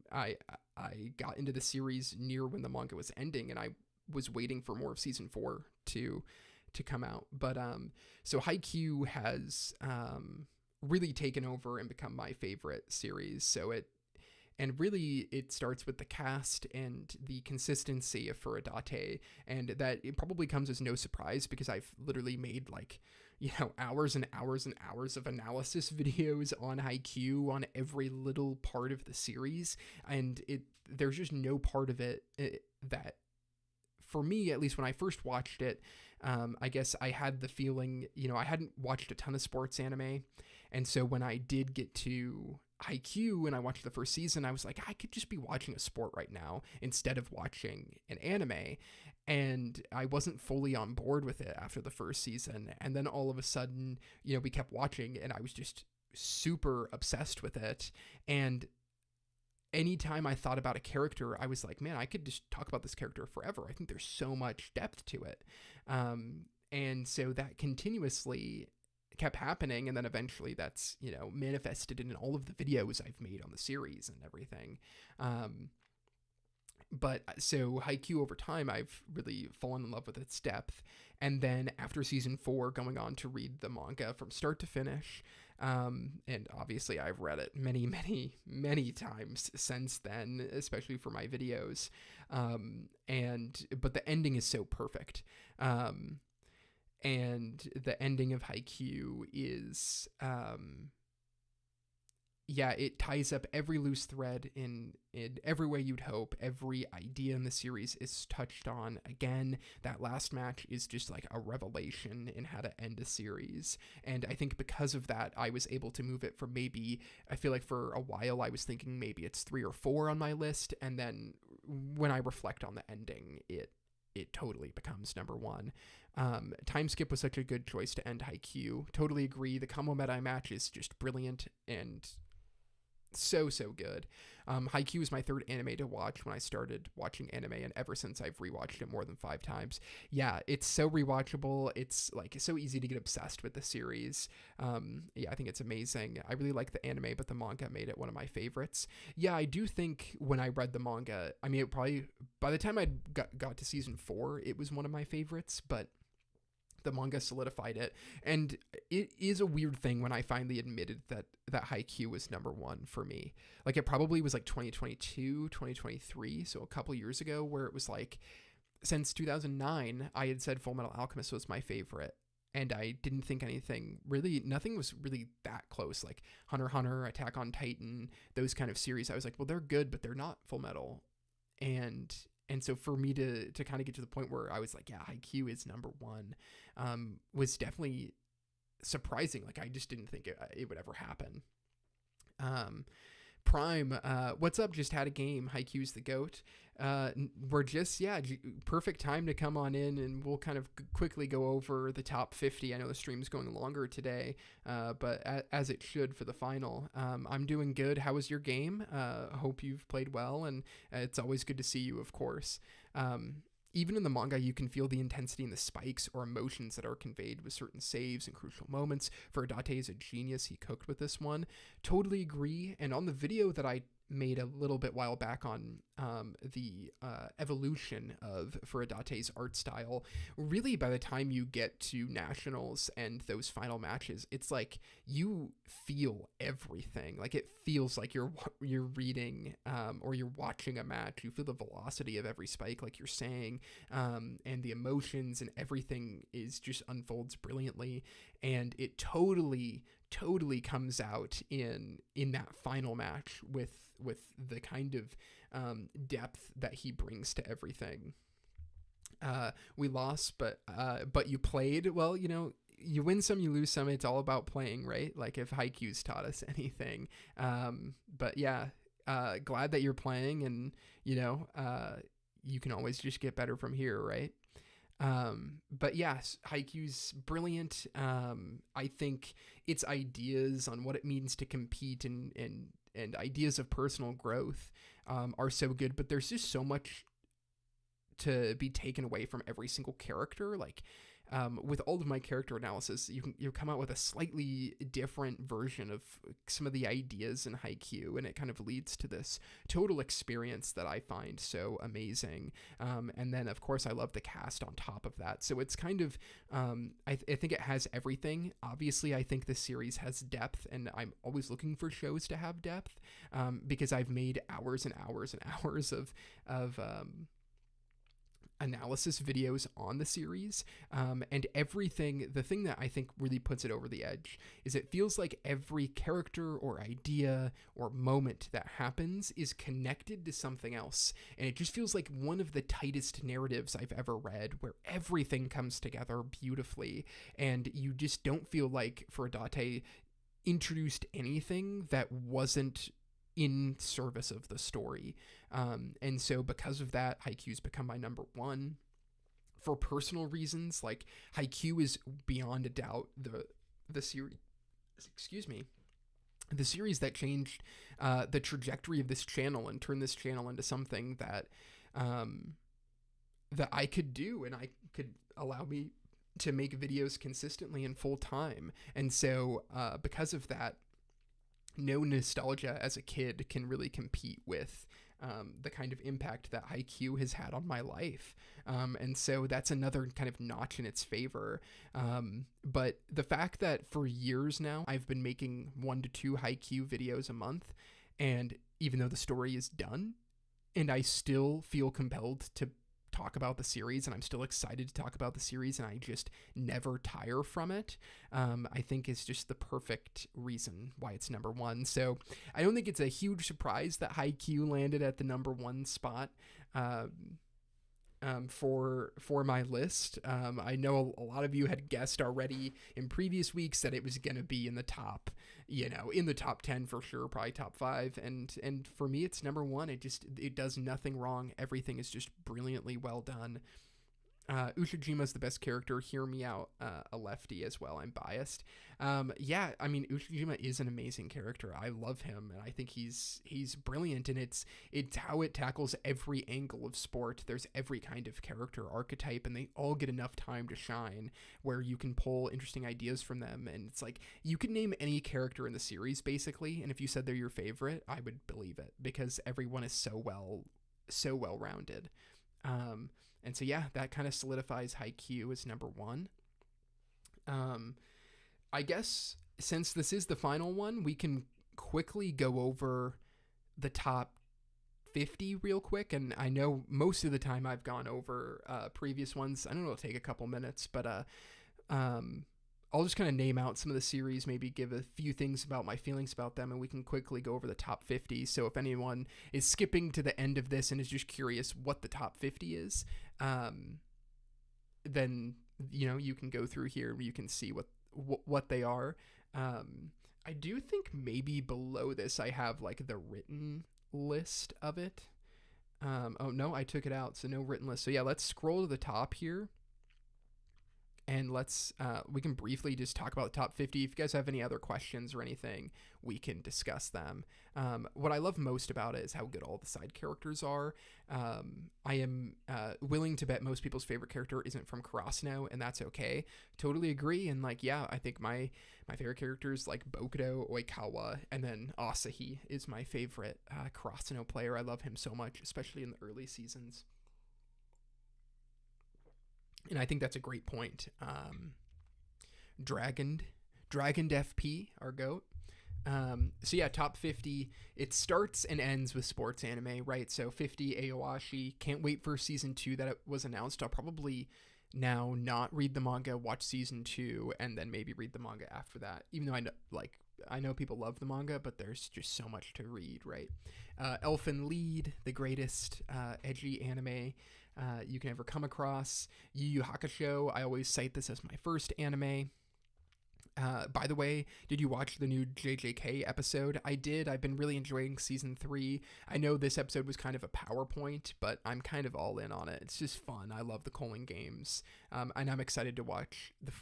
I got into the series near when the manga was ending, and I was waiting for more of season 4 to come out. But so Haikyuu has really taken over and become my favorite series. And really it starts with the cast and the consistency of Furodate, and that it probably comes as no surprise because I've literally made hours and hours and hours of analysis videos on Haikyuu on every little part of the series, and there's just no part of it that, for me, at least when I first watched it, I guess I had the feeling, I hadn't watched a ton of sports anime. And so when I did get to Haikyuu and I watched the first season, I was like, I could just be watching a sport right now instead of watching an anime. And I wasn't fully on board with it after the first season. And then all of a sudden, we kept watching, and I was just super obsessed with it. And anytime I thought about a character, I was like, man, I could just talk about this character forever. I think there's so much depth to it. And so that continuously kept happening, and then eventually that's manifested in all of the videos I've made on the series and everything. But so Haikyuu, over time, I've really fallen in love with its depth. And then after season 4, going on to read the manga from start to finish, and obviously I've read it many, many, many times since then, especially for my videos. But the ending is so perfect. And the ending of Haikyuu is yeah, it ties up every loose thread in every way you'd hope. Every idea in the series is touched on. Again, that last match is just like a revelation in how to end a series. And I think because of that, I was able to move it from maybe, I feel like for a while I was thinking maybe it's 3 or 4 on my list. And then when I reflect on the ending, it totally becomes number 1. Time Skip was such a good choice to end Haikyuu. Totally agree. The Kamo Medai match is just brilliant and so good. Haikyuu is my 3rd anime to watch when I started watching anime, and ever since I've rewatched it more than 5 times. Yeah, it's so rewatchable. It's like so easy to get obsessed with the series. Yeah, I think it's amazing. I really like the anime, but the manga made it one of my favorites. Yeah, I do think when I read the manga, I mean, it probably by the time I got to season 4, it was one of my favorites, but the manga solidified it. And it is a weird thing when I finally admitted that Haikyuu was number 1 for me. Like, it probably was like 2022, 2023, so a couple years ago, where it was like, since 2009, I had said Full Metal Alchemist was my favorite. And I didn't think nothing was really that close. Like Hunter x Hunter, Attack on Titan, those kind of series. I was like, well, they're good, but they're not Full Metal. And so for me to kind of get to the point where I was like, yeah, Haikyuu is number 1, was definitely surprising. Like, I just didn't think it would ever happen. Prime, what's up? Just had a game. Haikyuu's the GOAT. We're just, perfect time to come on in, and we'll kind of quickly go over the top 50. I know the stream's going longer today, but as it should for the final. I'm doing good. How was your game? Hope you've played well, and it's always good to see you, of course. Even in the manga, you can feel the intensity in the spikes or emotions that are conveyed with certain saves and crucial moments. Furutate is a genius. He cooked with this one. Totally agree. And on the video that I made a little bit while back on the evolution of Furudate's art style, really by the time you get to nationals and those final matches, it's like you feel everything. Like, it feels like you're reading or you're watching a match. You feel the velocity of every spike, like you're saying, and the emotions and everything is just unfolds brilliantly. And it totally comes out in that final match with the kind of depth that he brings to everything. We lost, but you played. Well, you win some, you lose some. It's all about playing, right? Like, if Haikyuu's taught us anything. But yeah, glad that you're playing, and you can always just get better from here, right? But yes, Haikyuu's brilliant. I think its ideas on what it means to compete and ideas of personal growth are so good, but there's just so much to be taken away from every single character. Like, with all of my character analysis, you come out with a slightly different version of some of the ideas in Haikyuu, and it kind of leads to this total experience that I find so amazing. And then, of course, I love the cast on top of that. So it's kind of, I think it has everything. Obviously, I think this series has depth, and I'm always looking for shows to have depth, because I've made hours and hours and hours of analysis videos on the series, and everything. The thing that I think really puts it over the edge is it feels like every character or idea or moment that happens is connected to something else, and it just feels like one of the tightest narratives I've ever read, where everything comes together beautifully, and you just don't feel like Furudate introduced anything that wasn't in service of the story. And so because of that, Haikyuu's become my number 1. For personal reasons, like, Haikyuu is beyond a doubt the series, the series that changed the trajectory of this channel and turned this channel into something that that I could do, and I could allow me to make videos consistently and full time. And so because of that, no nostalgia as a kid can really compete with the kind of impact that Haikyuu has had on my life. And so that's another kind of notch in its favor. But the fact that for years now, I've been making 1 to 2 Haikyuu videos a month, and even though the story is done, and I still feel compelled to talk about the series, and I'm still excited to talk about the series, and I just never tire from it, I think is just the perfect reason why it's number one. So I don't think it's a huge surprise that Haikyuu landed at the number one spot. For my list. I know a lot of you had guessed already in previous weeks that it was going to be in the top, in the top 10 for sure, probably top 5. And for me, it's number one. It does nothing wrong. Everything is just brilliantly well done. Ushijima's the best character. Hear me out, a lefty as well. I'm biased. Yeah, I mean, Ushijima is an amazing character. I love him, and I think he's brilliant. And it's how it tackles every angle of sport. There's every kind of character archetype, and they all get enough time to shine, where you can pull interesting ideas from them. And it's like you could name any character in the series basically, and if you said they're your favorite, I would believe it because everyone is so well rounded. And so, yeah, that kind of solidifies Haikyuu as number one. I guess since this is the final one, we can quickly go over the top 50 real quick. And I know most of the time I've gone over previous ones. I don't know, it'll take a couple minutes, but I'll just kind of name out some of the series, maybe give a few things about my feelings about them, and we can quickly go over the top 50. So if anyone is skipping to the end of this and is just curious what the top 50 is, then, you can go through here and you can see what they are. I do think maybe below this I have like the written list of it. Oh no, I took it out, so no written list. So yeah, let's scroll to the top here. And we can briefly just talk about the top 50. If you guys have any other questions or anything, we can discuss them. What I love most about it is how good all the side characters are. I am willing to bet most people's favorite character isn't from Kurasuno, and that's okay. Totally agree. And I think my favorite characters like Bokudo, Oikawa, and then Asahi is my favorite Kurasuno player. I love him so much, especially in the early seasons. And I think that's a great point. Dragoned FP, our GOAT. So yeah, top 50. It starts and ends with sports anime, right? So 50 Aoashi. Can't wait for season 2 that it was announced. I'll probably now not read the manga, watch season 2, and then maybe read the manga after that. Even though I know people love the manga, but there's just so much to read, right? Elfen Lied, the greatest edgy anime you can ever come across. Yu Yu Hakusho, I always cite this as my first anime. By the way, did you watch the new JJK episode? I did. I've been really enjoying season 3. I know this episode was kind of a PowerPoint, but I'm kind of all in on it. It's just fun. I love the Colon games. And I'm excited to watch the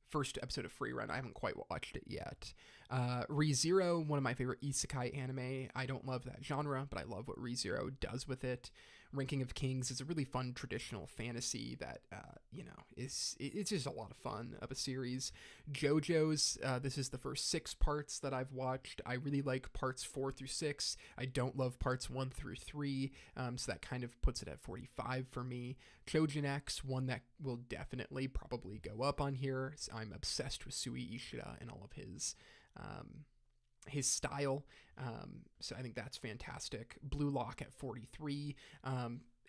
first episode of Free Run. I haven't quite watched it yet. ReZero, one of my favorite isekai anime. I don't love that genre, but I love what ReZero does with it. Ranking of Kings is a really fun traditional fantasy that, it's just a lot of fun of a series. JoJo's, this is the first 6 parts that I've watched. I really like parts 4 through 6. I don't love parts 1 through 3, so that kind of puts it at 45 for me. Chojin X, one that will definitely probably go up on here. I'm obsessed with Sui Ishida and all of his style, so I think that's fantastic. Blue Lock at 43.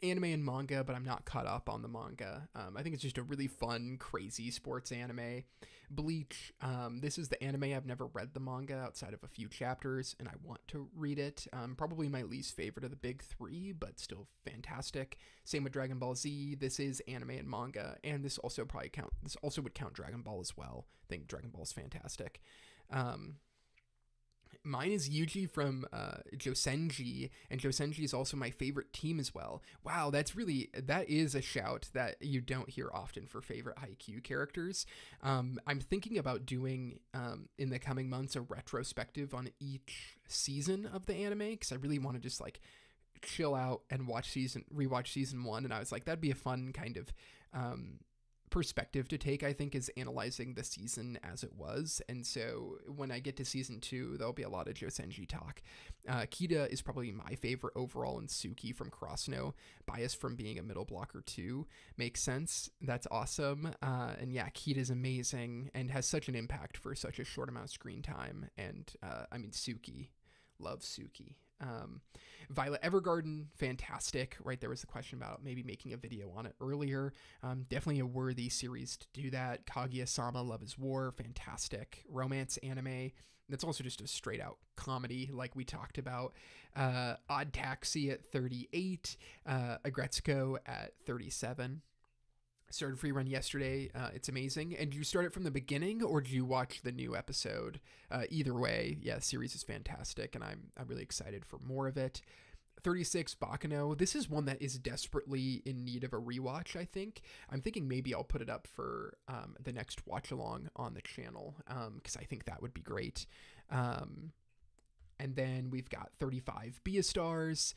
Anime and manga, but I'm not caught up on the manga. I think it's just a really fun, crazy sports anime. Bleach, this is the anime. I've never read the manga outside of a few chapters, and I want to read it. Probably my least favorite of the big 3, but still fantastic. Same with Dragon Ball Z. This is anime and manga, and this also would count Dragon Ball as well. I think Dragon Ball is fantastic. Mine is Yuji from Josenji, and Josenji is also my favorite team as well. Wow, that is a shout that you don't hear often for favorite Haikyuu characters. I'm thinking about doing, in the coming months, a retrospective on each season of the anime, because I really want to just, chill out and rewatch season 1, and I was like, that'd be a fun kind of perspective to take, I think, is analyzing the season as it was. And so when I get to season 2, there'll be a lot of Josenji talk. Kita is probably my favorite overall, and Suki from Kurasuno, bias from being a middle blocker too, makes sense. That's awesome. And yeah, Kita's amazing and has such an impact for such a short amount of screen time. And Suki, Love Suki. Violet Evergarden, fantastic, right? There was the question about maybe making a video on it earlier. Definitely a worthy series to do that. Kaguya-sama, Love is War, fantastic. Romance anime. That's also just a straight out comedy, like we talked about. Odd Taxi at 38. Agretsuko at 37. Started free run yesterday. It's amazing. And did you start it from the beginning, or did you watch the new episode? Either way, yeah, the series is fantastic, and I'm really excited for more of it. 36 Baccano. This is one that is desperately in need of a rewatch, I think. I'm thinking maybe I'll put it up for the next watch along on the channel, because I think that would be great. And then we've got 35 Beastars,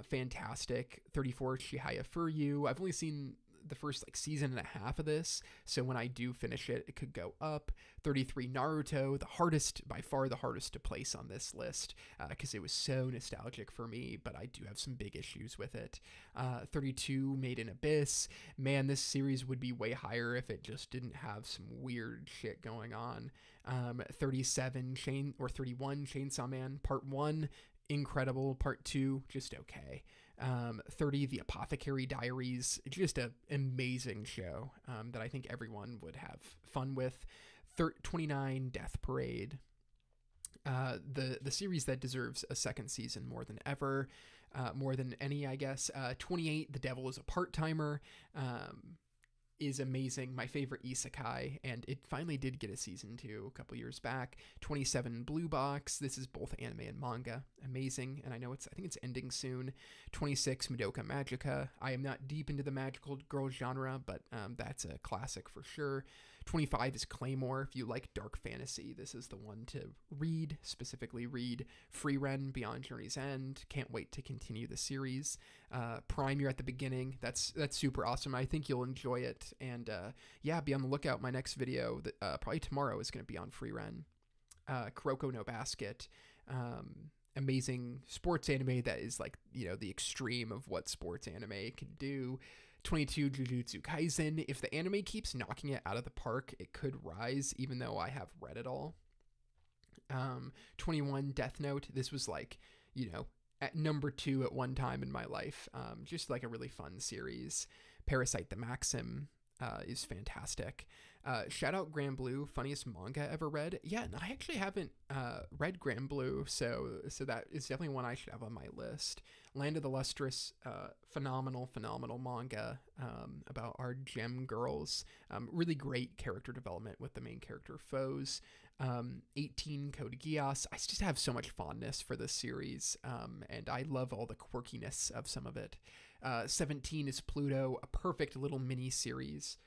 fantastic. 34 Chihaya Furyu. I've only seen the first like season and a half of this, so when I do finish it, it could go up. 33 Naruto, by far the hardest to place on this list, because it was so nostalgic for me, but I do have some big issues with it. 32 Made in Abyss. Man, this series would be way higher if it just didn't have some weird shit going on. 31 Chainsaw Man Part 1, incredible. Part 2, just okay. 30 The Apothecary Diaries, just an amazing show that I think everyone would have fun with. 29 Death Parade, the series that deserves a second season more than ever, more than any, I guess. 28 The Devil is a Part-Timer, is amazing. My favorite isekai, and it finally did get a season 2 a couple years back. 27 Blue Box. This is both anime and manga. Amazing, and I think it's ending soon. 26 Madoka Magica. I am not deep into the magical girl genre, but that's a classic for sure. 25 is Claymore. If you like dark fantasy, this is the one to read. Specifically read Frieren Beyond Journey's End. Can't wait to continue the series. Prime, you're at the beginning. That's super awesome. I think you'll enjoy it. And yeah, be on the lookout. My next video, probably tomorrow, is going to be on Frieren. Kuroko no Basket. Amazing sports anime that is like, the extreme of what sports anime can do. 22 Jujutsu Kaisen. If the anime keeps knocking it out of the park, it could rise, even though I have read it all. 21 Death Note. This was like, at number 2 at one time in my life. Just like a really fun series. Parasite the Maxim is fantastic. Shout out Grand Blue, funniest manga ever read. Yeah, and I actually haven't read Grand Blue, so that is definitely one I should have on my list. Land of the Lustrous, phenomenal manga about our gem girls. Really great character development with the main character foes. 18 Code Geass. I just have so much fondness for this series, and I love all the quirkiness of some of it. 17 is Pluto, a perfect little mini series.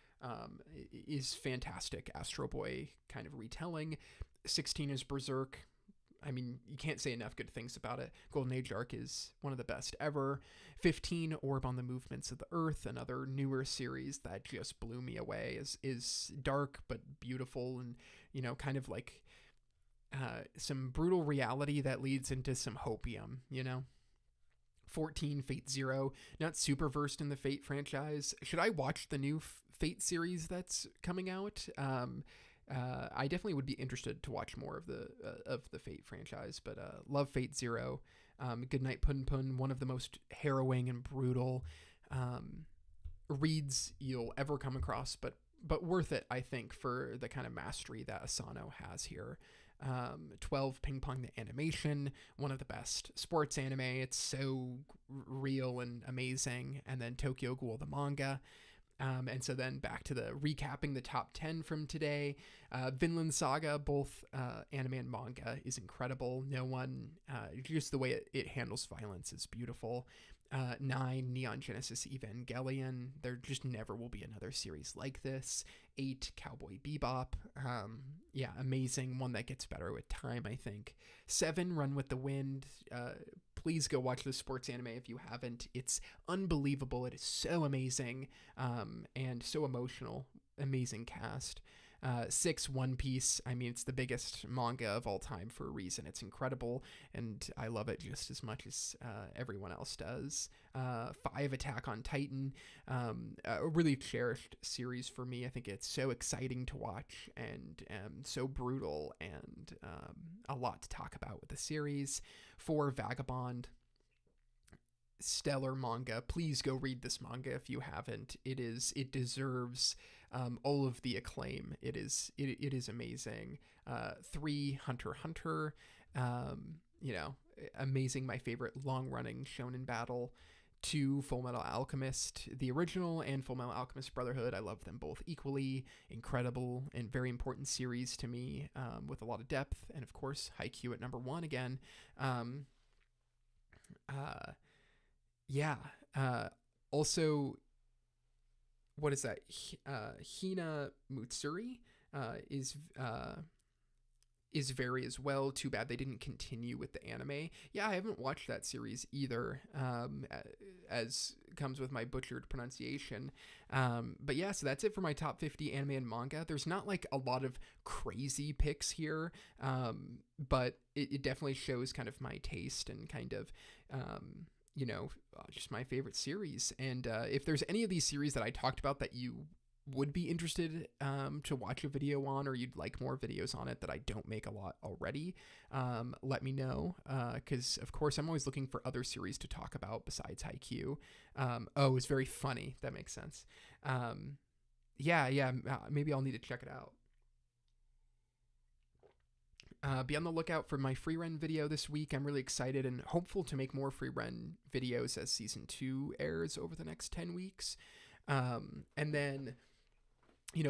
Is fantastic Astro Boy kind of retelling. 16 is Berserk. I mean, you can't say enough good things about it. Golden Age Arc is one of the best ever. 15, Orb on the Movements of the Earth, another newer series that just blew me away. Is dark but beautiful, and kind of like some brutal reality that leads into some hopium. 14 Fate Zero. Not super versed in the Fate franchise. Should I watch the new Fate series that's coming out? I definitely would be interested to watch more of the Fate franchise, but love Fate Zero. Goodnight Pun Pun, one of the most harrowing and brutal reads you'll ever come across, but worth it, I think, for the kind of mastery that Asano has here. 12 Ping Pong the Animation, one of the best sports anime. It's so real and amazing. And then Tokyo Ghoul the manga. And so then back to the recapping the top 10 from today. Vinland Saga, both anime and manga, is incredible. Just the way it handles violence is beautiful. 9, Neon Genesis Evangelion. There just never will be another series like this. 8, Cowboy Bebop. Yeah, amazing. One that gets better with time, I think. 7, Run with the Wind. Please go watch the sports anime if you haven't. It's unbelievable. It is so amazing and so emotional. Amazing cast. 6, One Piece. I mean, it's the biggest manga of all time for a reason. It's incredible, and I love it just as much as everyone else does. 5, Attack on Titan, a really cherished series for me. I think it's so exciting to watch and so brutal, and a lot to talk about with the series. 4, Vagabond, stellar manga. Please go read this manga if you haven't. It deserves all of the acclaim. It is amazing. 3, Hunter x Hunter, amazing, my favorite long running shonen battle. 2, Full Metal Alchemist, the original and Full Metal Alchemist Brotherhood. I love them both equally. Incredible and very important series to me, with a lot of depth. And of course, Haikyuu at number 1 again. Also, what is that? Hina Mutsuri is very as well. Too bad they didn't continue with the anime. Yeah, I haven't watched that series either, as comes with my butchered pronunciation. But yeah, so that's it for my top 50 anime and manga. There's not like a lot of crazy picks here, but it definitely shows kind of my taste and kind of, just my favorite series. And if there's any of these series that I talked about that you would be interested to watch a video on, or you'd like more videos on it that I don't make a lot already, let me know, because of course I'm always looking for other series to talk about besides Haikyuu. It's very funny. That makes sense. Maybe I'll need to check it out. Be on the lookout for my free run video this week. I'm really excited and hopeful to make more free run videos as season 2 airs over the next 10 weeks. And then,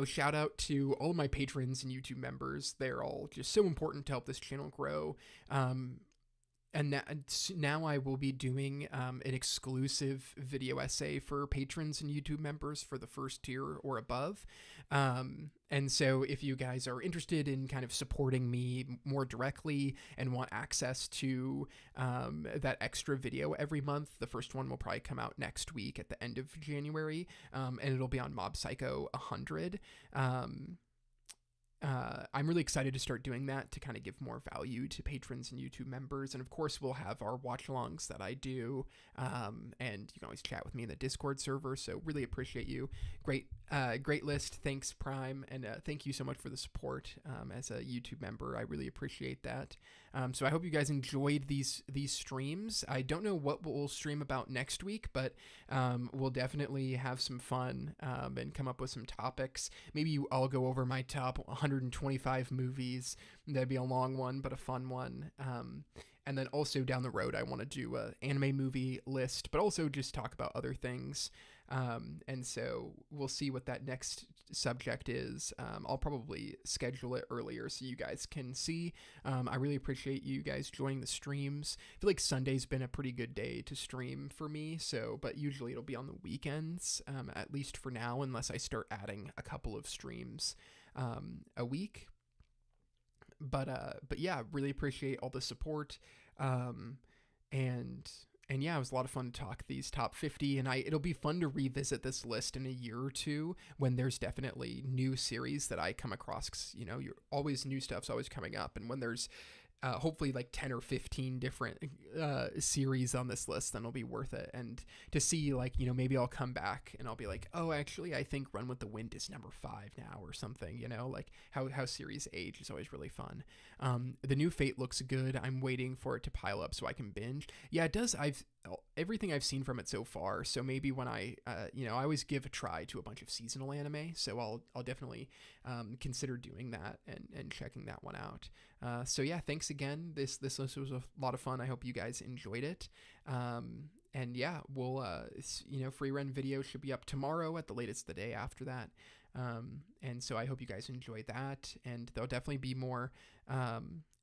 shout out to all of my patrons and YouTube members. They're all just so important to help this channel grow. And now I will be doing an exclusive video essay for patrons and YouTube members for the first tier or above. And so if you guys are interested in kind of supporting me more directly and want access to that extra video every month, the first one will probably come out next week at the end of January, and it'll be on Mob Psycho 100. I'm really excited to start doing that to kind of give more value to patrons and YouTube members. And of course, we'll have our watch alongs that I do. And you can always chat with me in the Discord server. So really appreciate you. Great list. Thanks, Prime. And thank you so much for the support as a YouTube member. I really appreciate that. So I hope you guys enjoyed these streams. I don't know what we'll stream about next week, but we'll definitely have some fun and come up with some topics. Maybe I'll go over my top 125 movies. That'd be a long one, but a fun one. And then also down the road, I want to do an anime movie list, but also just talk about other things. And so we'll see what that next subject is. I'll probably schedule it earlier so you guys can see. I really appreciate you guys joining the streams. I feel like Sunday's been a pretty good day to stream for me. but usually it'll be on the weekends, at least for now, unless I start adding a couple of streams a week. But yeah, really appreciate all the support. And yeah, it was a lot of fun to talk these top 50, and it'll be fun to revisit this list in a year or two when there's definitely new series that I come across, 'cause, you're always new stuff's always coming up. And when there's hopefully like 10 or 15 different series on this list, then it'll be worth it. And to see, like, maybe I'll come back and I'll be like, oh, actually, I think Run with the Wind is number 5 now or something, like how series age is always really fun. The new Fate looks good. I'm waiting for it to pile up so I can binge. Yeah, it does. Everything I've seen from it so far. So maybe when I always give a try to a bunch of seasonal anime. So I'll definitely consider doing that and checking that one out. So yeah, thanks again. This list was a lot of fun. I hope you guys enjoyed it. And yeah, we'll, free run video should be up tomorrow at the latest the day after that. And so I hope you guys enjoyed that. And there'll definitely be more,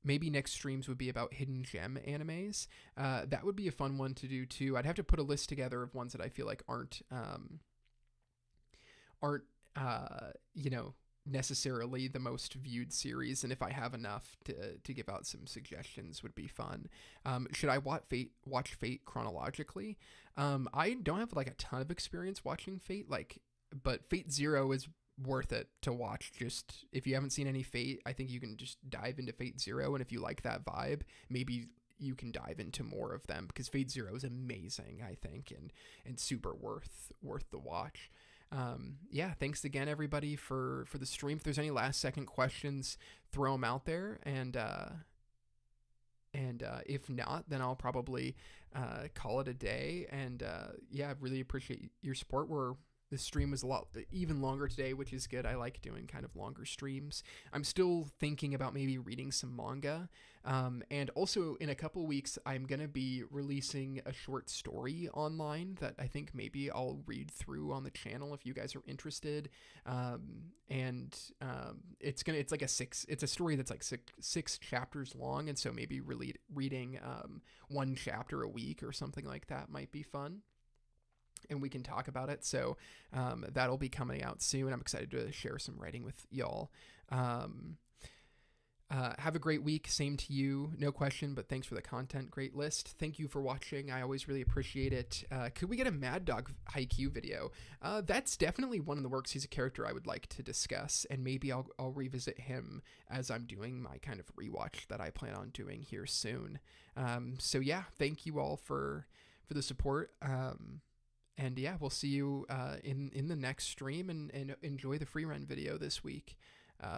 maybe next streams would be about hidden gem animes. That would be a fun one to do too. I'd have to put a list together of ones that I feel like aren't necessarily the most viewed series, and if I have enough to give out some suggestions would be fun. Should I watch Fate chronologically? I don't have like a ton of experience watching Fate, but Fate Zero worth it to watch. Just if you haven't seen any Fate, I think you can just dive into Fate Zero, and if you like that vibe, maybe you can dive into more of them, because Fate Zero is amazing, I think, and super worth the watch. Yeah, thanks again, everybody, for the stream. If there's any last second questions, throw them out there, and if not, then I'll probably call it a day. And yeah, really appreciate your support. The stream was a lot even longer today, which is good. I like doing kind of longer streams. I'm still thinking about maybe reading some manga. And also in a couple weeks, I'm going to be releasing a short story online that I think maybe I'll read through on the channel if you guys are interested. It's like it's a story that's like six chapters long. And so maybe really reading one chapter a week or something like that might be fun, and we can talk about it. So that'll be coming out soon. I'm excited to share some writing with y'all. Have a great week. Same to you. No question, but thanks for the content. Great list. Thank you for watching. I always really appreciate it. Could we get a Mad Dog Haikyuu video? That's definitely one in the works. He's a character I would like to discuss, and maybe I'll revisit him as I'm doing my kind of rewatch that I plan on doing here soon. So yeah, thank you all for the support. And yeah, we'll see you in the next stream, and enjoy the free run video this week.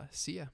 See ya.